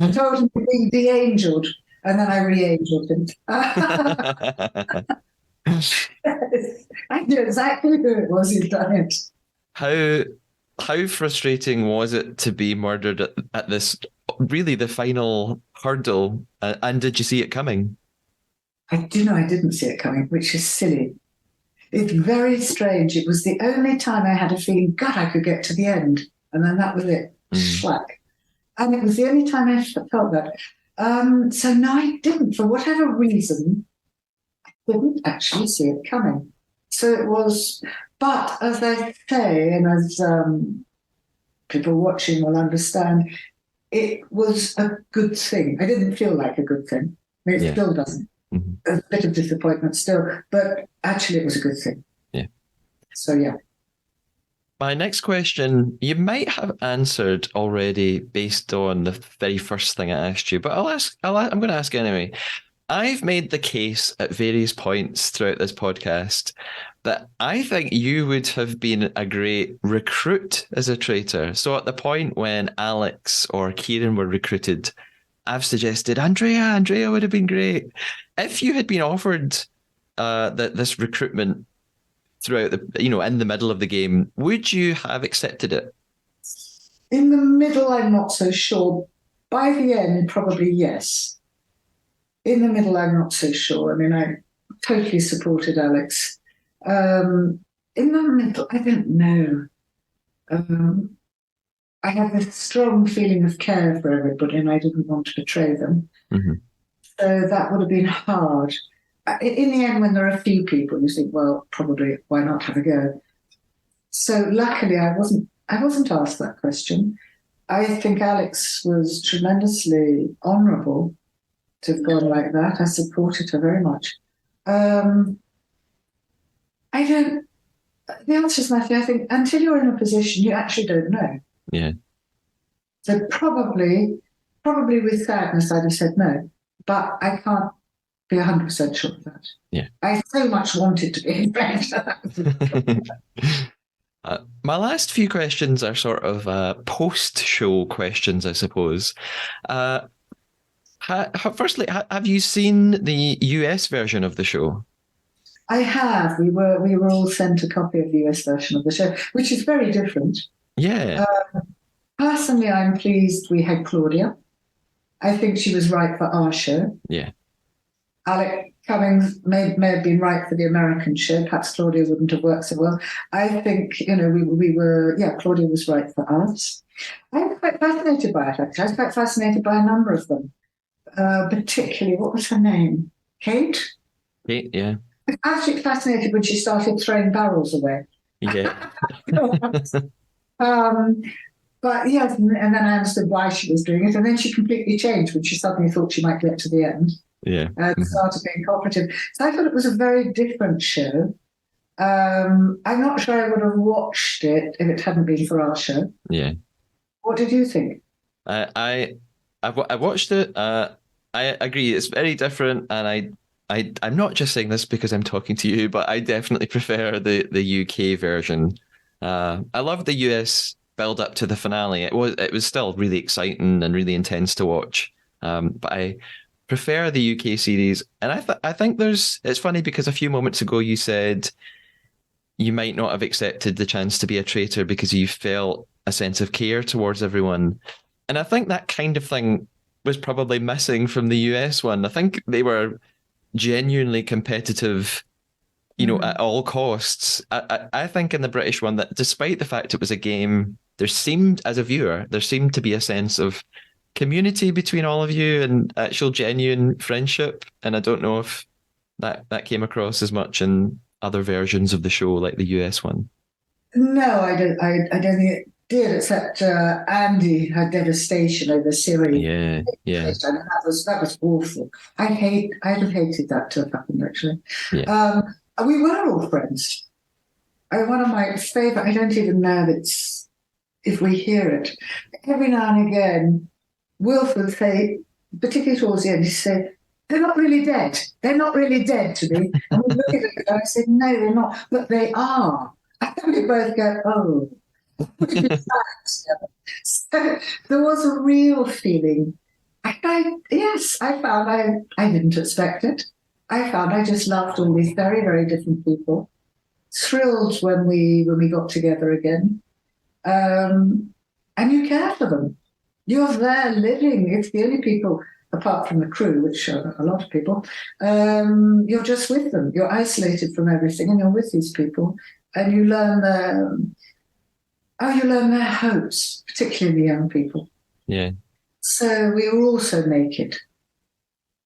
I told him to be de-angeled, and then I re-angeled him. I knew exactly who it was who'd done it. How frustrating was it to be murdered at this, really the final hurdle? And did you see it coming? I didn't see it coming, which is silly. It's very strange. It was the only time I had a feeling, God, I could get to the end. And then that was it. Schlack. And it was the only time I felt that. So no, I didn't. For whatever reason, I didn't actually see it coming. So it was, but as I say, and as people watching will understand, it was a good thing. I didn't feel like a good thing. I mean, it still doesn't. Mm-hmm. A bit of disappointment still, but actually it was a good thing. Yeah. So yeah. My next question, you might have answered already based on the very first thing I asked you, but I'm going to ask anyway. I've made the case at various points throughout this podcast that I think you would have been a great recruit as a traitor. So at the point when Alex or Kieran were recruited, I've suggested Andrea would have been great. If you had been offered this recruitment throughout in the middle of the game, would you have accepted it? In the middle, I'm not so sure. By the end, probably yes. In the middle, I'm not so sure. I mean, I totally supported Alex. In the middle, I don't know. I have a strong feeling of care for everybody, and I didn't want to betray them. Mm-hmm. So that would have been hard. In the end, when there are a few people, you think, well, probably why not have a go? So luckily, I wasn't asked that question. I think Alex was tremendously honourable to have gone like that. I supported her very much. The answer is, Matthew, I think until you're in a position, you actually don't know. Yeah. So probably with sadness, I'd have said no, but I can't be 100% sure of that. Yeah. I so much wanted to be in bed. My last few questions are sort of post-show questions, I suppose. Firstly, have you seen the US version of the show? I have. We were all sent a copy of the US version of the show, which is very different. Yeah. Personally, I'm pleased we had Claudia. I think she was right for our show. Yeah. Alec Cummings may have been right for the American show. Perhaps Claudia wouldn't have worked so well. I think, Claudia was right for us. I'm quite fascinated by it, actually. I was quite fascinated by a number of them. Particularly, what was her name? Kate? Kate, yeah. I was absolutely fascinated when she started throwing barrels away. Yeah. But yes, and then I understood why she was doing it. And then she completely changed when she suddenly thought she might get to the end. Yeah. And started being cooperative. So I thought it was a very different show. I'm not sure I would have watched it if it hadn't been for our show. Yeah. What did you think? I watched it. I agree. It's very different. And I'm not just saying this because I'm talking to you, but I definitely prefer the UK version. I love the US build up to the finale. It was still really exciting and really intense to watch. But I prefer the UK series, and I think it's funny because a few moments ago you said you might not have accepted the chance to be a traitor because you felt a sense of care towards everyone, and I think that kind of thing was probably missing from the US one. I think they were genuinely competitive, at all costs. I think in the British one that despite the fact it was a game, as a viewer, there seemed to be a sense of community between all of you and actual genuine friendship. And I don't know if that came across as much in other versions of the show, like the US one. No, I don't think did, except Andy had devastation over Siri. Yeah, yeah, And that was awful. I'd have hated that to have happened, actually. yeah. We were all friends. One of my favourite, I don't even know if we hear it. Every now and again, Wilf would say, particularly towards the end, he'd say, they're not really dead. They're not really dead to me. And we look at it and I said, no, they're not, but they are. And we both go, oh. So there was a real feeling. I found I didn't expect it. I found I just loved all these very, very different people. Thrilled when we got together again. And you care for them. You're there living. It's the only people, apart from the crew, which are a lot of people, you're just with them. You're isolated from everything and you're with these people. And you learn their hopes, particularly the young people. Yeah. So we were all so naked.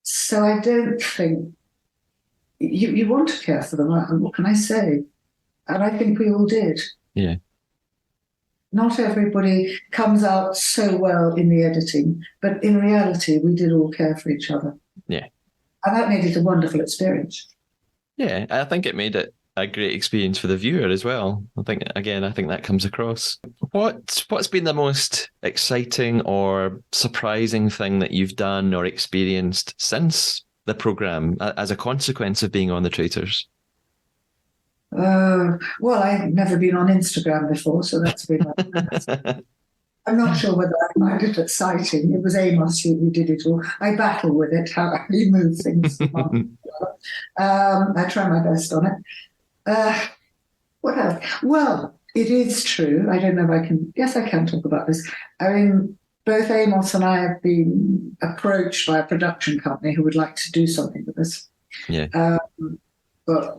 So I don't think you want to care for them. What can I say? And I think we all did. Yeah. Not everybody comes out so well in the editing, but in reality, we did all care for each other. Yeah. And that made it a wonderful experience. Yeah, I think it made it a great experience for the viewer as well. I think that comes across. What's been the most exciting or surprising thing that you've done or experienced since the programme as a consequence of being on the Traitors? Well, I've never been on Instagram before, so that's been. I'm not sure whether I find it exciting. It was Amos who did it all. I battle with it, how you move things. I try my best on it. What else? Well, it is true. I don't know if I can. Yes, I can talk about this. I mean, both Amos and I have been approached by a production company who would like to do something with us. Yeah. But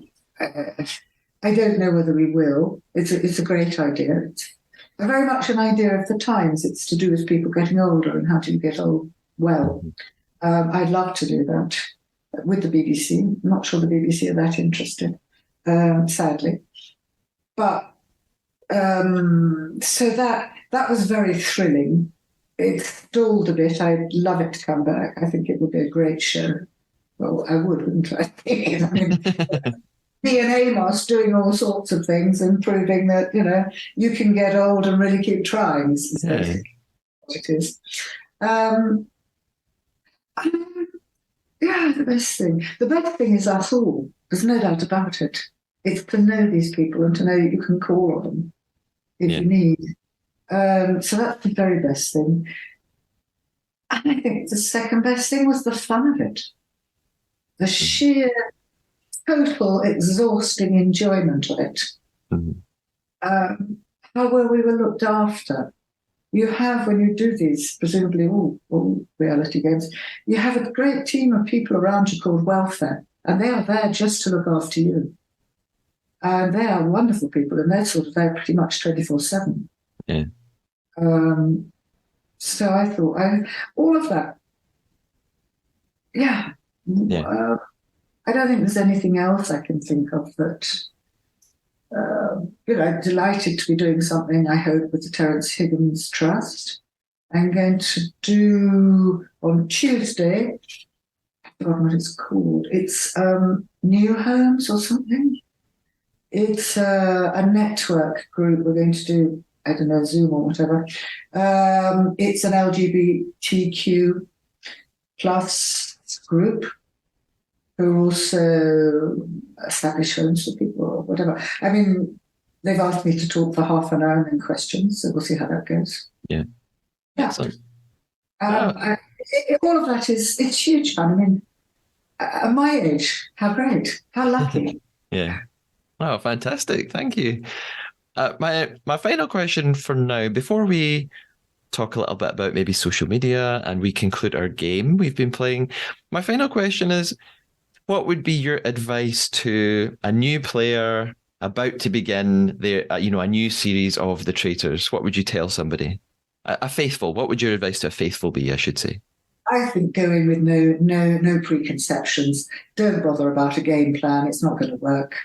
I don't know whether we will. It's a great idea. It's very much an idea of the times. It's to do with people getting older and how do you get old well. I'd love to do that with the BBC. I'm not sure the BBC are that interested, sadly. But so that was very thrilling. It stalled a bit. I'd love it to come back. I think it would be a great show. Well, I would, wouldn't I? I mean, me and Amos doing all sorts of things and proving that, you can get old and really keep trying is basically what it is. The best thing. The best thing is us all. There's no doubt about it. It's to know these people and to know that you can call on them if you need. So that's the very best thing. And I think the second best thing was the fun of it. The sheer total exhausting enjoyment of it. How well we were looked after. You have, when you do these, presumably all reality games, you have a great team of people around you called welfare, and they are there just to look after you. And they are wonderful people, and they're there pretty much 24/7. Yeah. So I thought, all of that. Yeah. I don't think there's anything else I can think of that. Delighted to be doing something, I hope, with the Terence Higgins Trust. I'm going to do on Tuesday, I forgot what it's called. It's New Homes or something. It's a network group. We're going to do, I don't know, Zoom or whatever. It's an LGBTQ plus group who also establish homes for people or whatever. I mean, they've asked me to talk for half an hour and then questions, so we'll see how that goes. Yeah. Excellent. All of that it's huge fun. I mean, at my age, how great, how lucky. Yeah. Oh, fantastic. Thank you. My final question for now, before we talk a little bit about maybe social media and we conclude our game we've been playing, my final question is, what would be your advice to a new player about to begin a new series of The Traitors? What would you tell somebody? A faithful. What would your advice to a faithful be, I should say? I think go in with no preconceptions. Don't bother about a game plan. It's not going to work.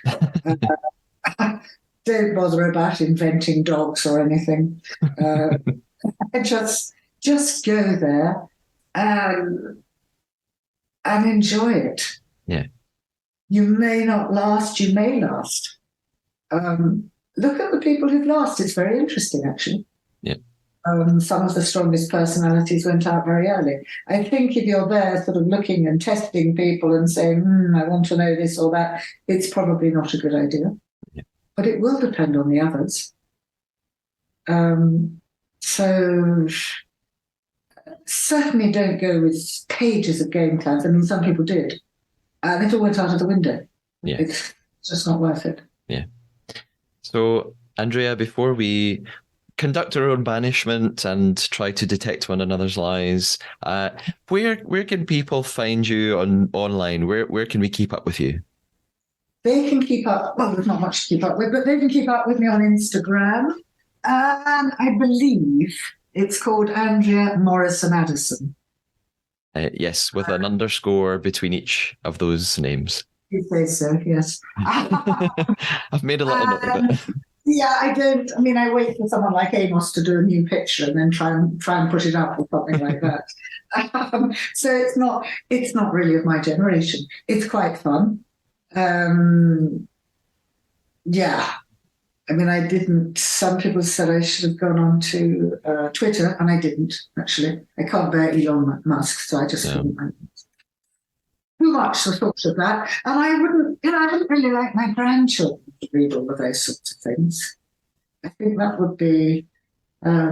don't bother about inventing dogs or anything. I just go there and enjoy it. Yeah. You may not last, you may last. Look at the people who've lost. It's very interesting, actually. Yeah. Some of the strongest personalities went out very early. I think if you're there sort of looking and testing people and saying, I want to know this or that, it's probably not a good idea. Yeah. But it will depend on the others. So certainly don't go with pages of game plans. I mean, some people did. And it all went out of the window. Yeah. It's just not worth it. Yeah. So, Andrea, before we conduct our own banishment and try to detect one another's lies, where can people find you online? Where can we keep up with you? They can keep up, well, there's not much to keep up with, but they can keep up with me on Instagram. And I believe it's called Andrea Morrison Addison. Yes, with an underscore between each of those names. You say so, yes. I've made a little note of it. Yeah, I wait for someone like Amos to do a new picture and then try and put it up or something like that. So it's not really of my generation. It's quite fun. Yeah. I mean, I didn't. Some people said I should have gone on to Twitter, and I didn't, actually. I can't bear Elon Musk, so I just couldn't. Too much the thought of that. And I wouldn't really like my grandchildren to read all of those sorts of things. I think that would be, I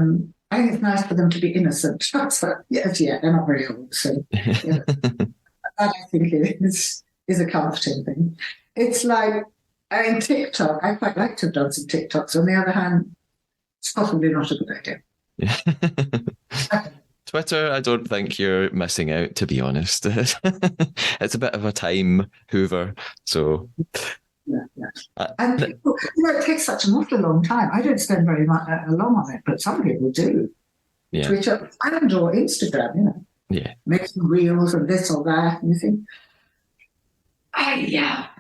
think it's nice for them to be innocent. So, yes, yeah, they're not very old, so yeah. That I think is a comforting thing. It's like, in TikTok, I quite like to have done some TikToks. On the other hand, it's possibly not a good idea. Yeah. Twitter, I don't think you're missing out, to be honest. It's a bit of a time hoover, so... Yeah. And people, it takes such an awfully long time. I don't spend very much long on it, but some people do. Yeah. Twitter and or Instagram, Yeah. Making reels and this or that, and you think,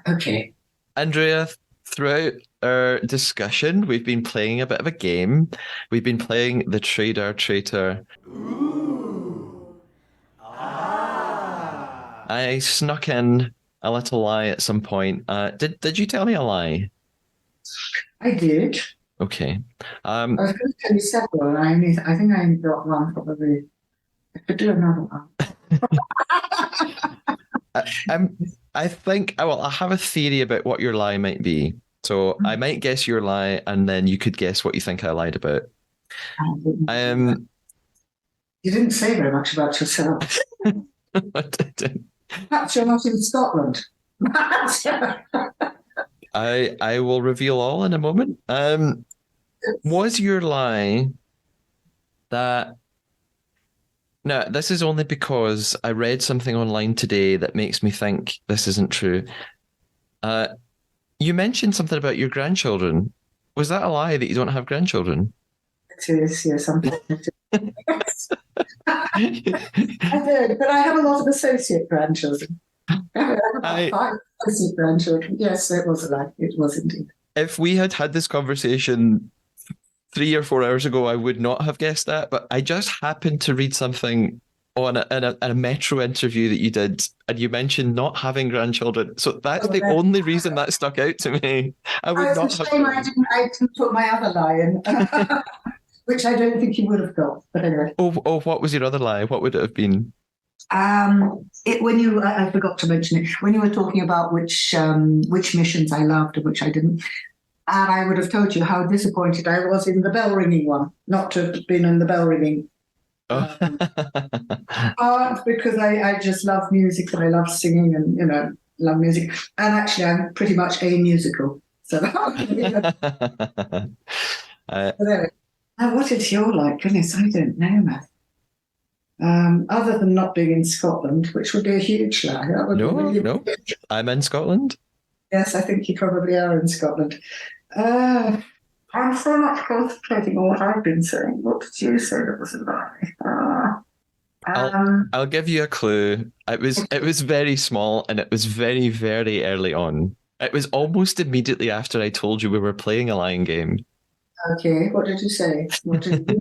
okay. Andrea, throughout our discussion, we've been playing a bit of a game. We've been playing the Traitor. Ooh. Ah. I snuck in a little lie at some point. Did you tell me a lie? I did. Okay. I was going to tell you several, and I think I only got one probably. I could do another one. I think I have a theory about what your lie might be. So I might guess your lie, and then you could guess what you think I lied about. You didn't say very much about yourself. I didn't. Perhaps you're not in Scotland. I will reveal all in a moment. Was your lie that... Now, this is only because I read something online today that makes me think this isn't true. You mentioned something about your grandchildren. Was that a lie that you don't have grandchildren? It is, yes. Yes. I do, but I have a lot of associate grandchildren. I have about 5 associate grandchildren. Yes, it was a lie. It was indeed. If we had this conversation 3 or 4 hours ago, I would not have guessed that, but I just happened to read something on a Metro interview that you did, and you mentioned not having grandchildren. So that's the only reason that stuck out to me. I would not have. Shame I didn't put my other lie in, which I don't think you would have got. But anyway. Oh, what was your other lie? What would it have been? I forgot to mention it when you were talking about which missions I loved and which I didn't. And I would have told you how disappointed I was in the bell ringing one, not to have been in the bell ringing. Because I just love music and I love singing and, love music. And actually, I'm pretty much a musical. So, anyway. Now, what is your like? Goodness, I don't know, Matt. Other than not being in Scotland, which would be a huge lie. No, I'm in Scotland. Yes, I think you probably are in Scotland. I'm so much concentrating on what I've been saying. What did you say that was a lie? I'll give you a clue. It was very small, and it was very, very early on. It was almost immediately after I told you we were playing a lying game. Okay, what did you say? What did you...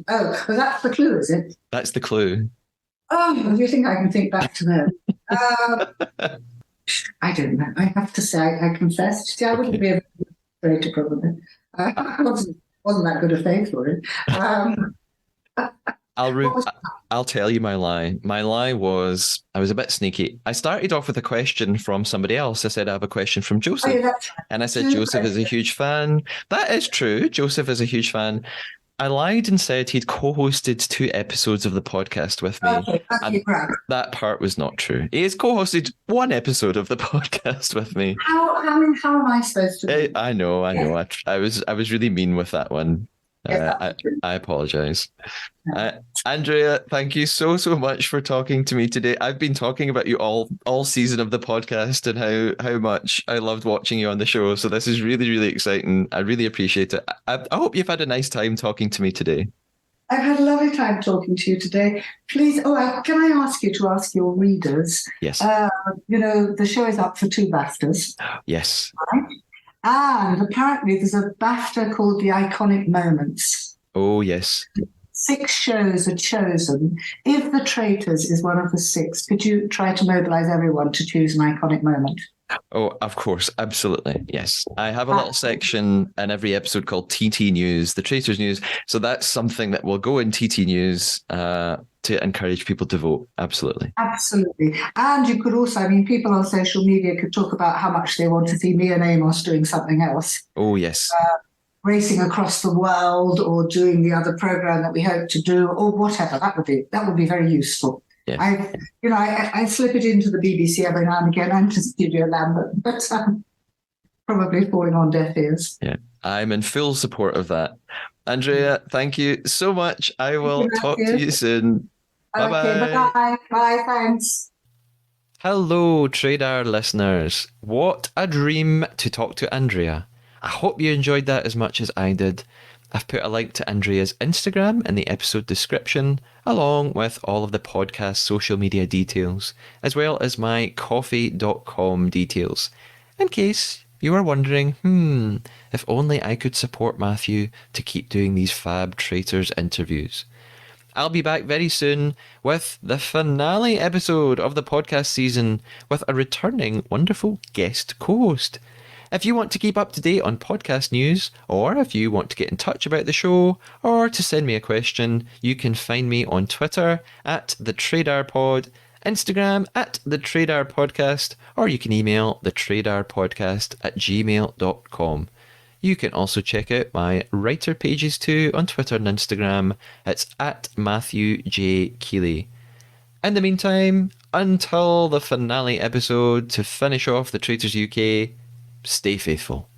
Oh, well, that's the clue, is it? That's the clue. Oh, do you think I can think back to that? I don't know. I have to say, I confess. See, I wouldn't be a traitor, probably. I wasn't that good a faith for it. I'll tell you my lie. My lie was I was a bit sneaky. I started off with a question from somebody else. I said I have a question from Joseph. Oh, yeah, that's right. And I said Joseph is a huge fan. That is true. Joseph is a huge fan. I lied and said he'd co-hosted 2 episodes of the podcast with me. Okay, right. That part was not true. He has co-hosted 1 episode of the podcast with me. How am I supposed to? I know. Yeah. I was really mean with that one. I apologize. Andrea, thank you so much for talking to me today. I've been talking about you all season of the podcast and how much I loved watching you on the show. So this is really, really exciting. I really appreciate it. I hope you've had a nice time talking to me today. I've had a lovely time talking to you today. Please, can I ask you to ask your readers? Yes. The show is up for 2 BAFTAs. Yes. Right? And apparently there's a BAFTA called the Iconic Moments. Oh, yes. 6 shows are chosen. If The Traitors is one of the 6, could you try to mobilise everyone to choose an iconic moment? Oh, of course. Absolutely. Yes. I have a little section in every episode called TT News, the Traitors News. So that's something that will go in TT News to encourage people to vote. Absolutely. Absolutely. And you could also, people on social media could talk about how much they want to see me and Amos doing something else. Oh, yes. Racing across the world or doing the other program that we hope to do or whatever. That would be very useful. Yes. I slip it into the BBC every now and again and to Studio Lambert, but probably falling on deaf ears. Yeah, I'm in full support of that. Andrea, thank you so much. I will talk to you soon. Bye-bye. Okay, bye-bye. Bye, thanks. Hello, Trader listeners. What a dream to talk to Andrea. I hope you enjoyed that as much as I did. I've put a link to Andrea's Instagram in the episode description, along with all of the podcast social media details, as well as my coffee.com details. In case you are wondering, if only I could support Matthew to keep doing these fab Traitors interviews. I'll be back very soon with the finale episode of the podcast season with a returning wonderful guest co-host. If you want to keep up to date on podcast news, or if you want to get in touch about the show, or to send me a question, you can find me on Twitter @TheTradarPod, Instagram @TheTradarPodcast, or you can email thetradarpodcast@gmail.com. You can also check out my writer pages too on Twitter and Instagram. It's @MatthewJKeeley. In the meantime, until the finale episode to finish off the Traitors UK, stay faithful.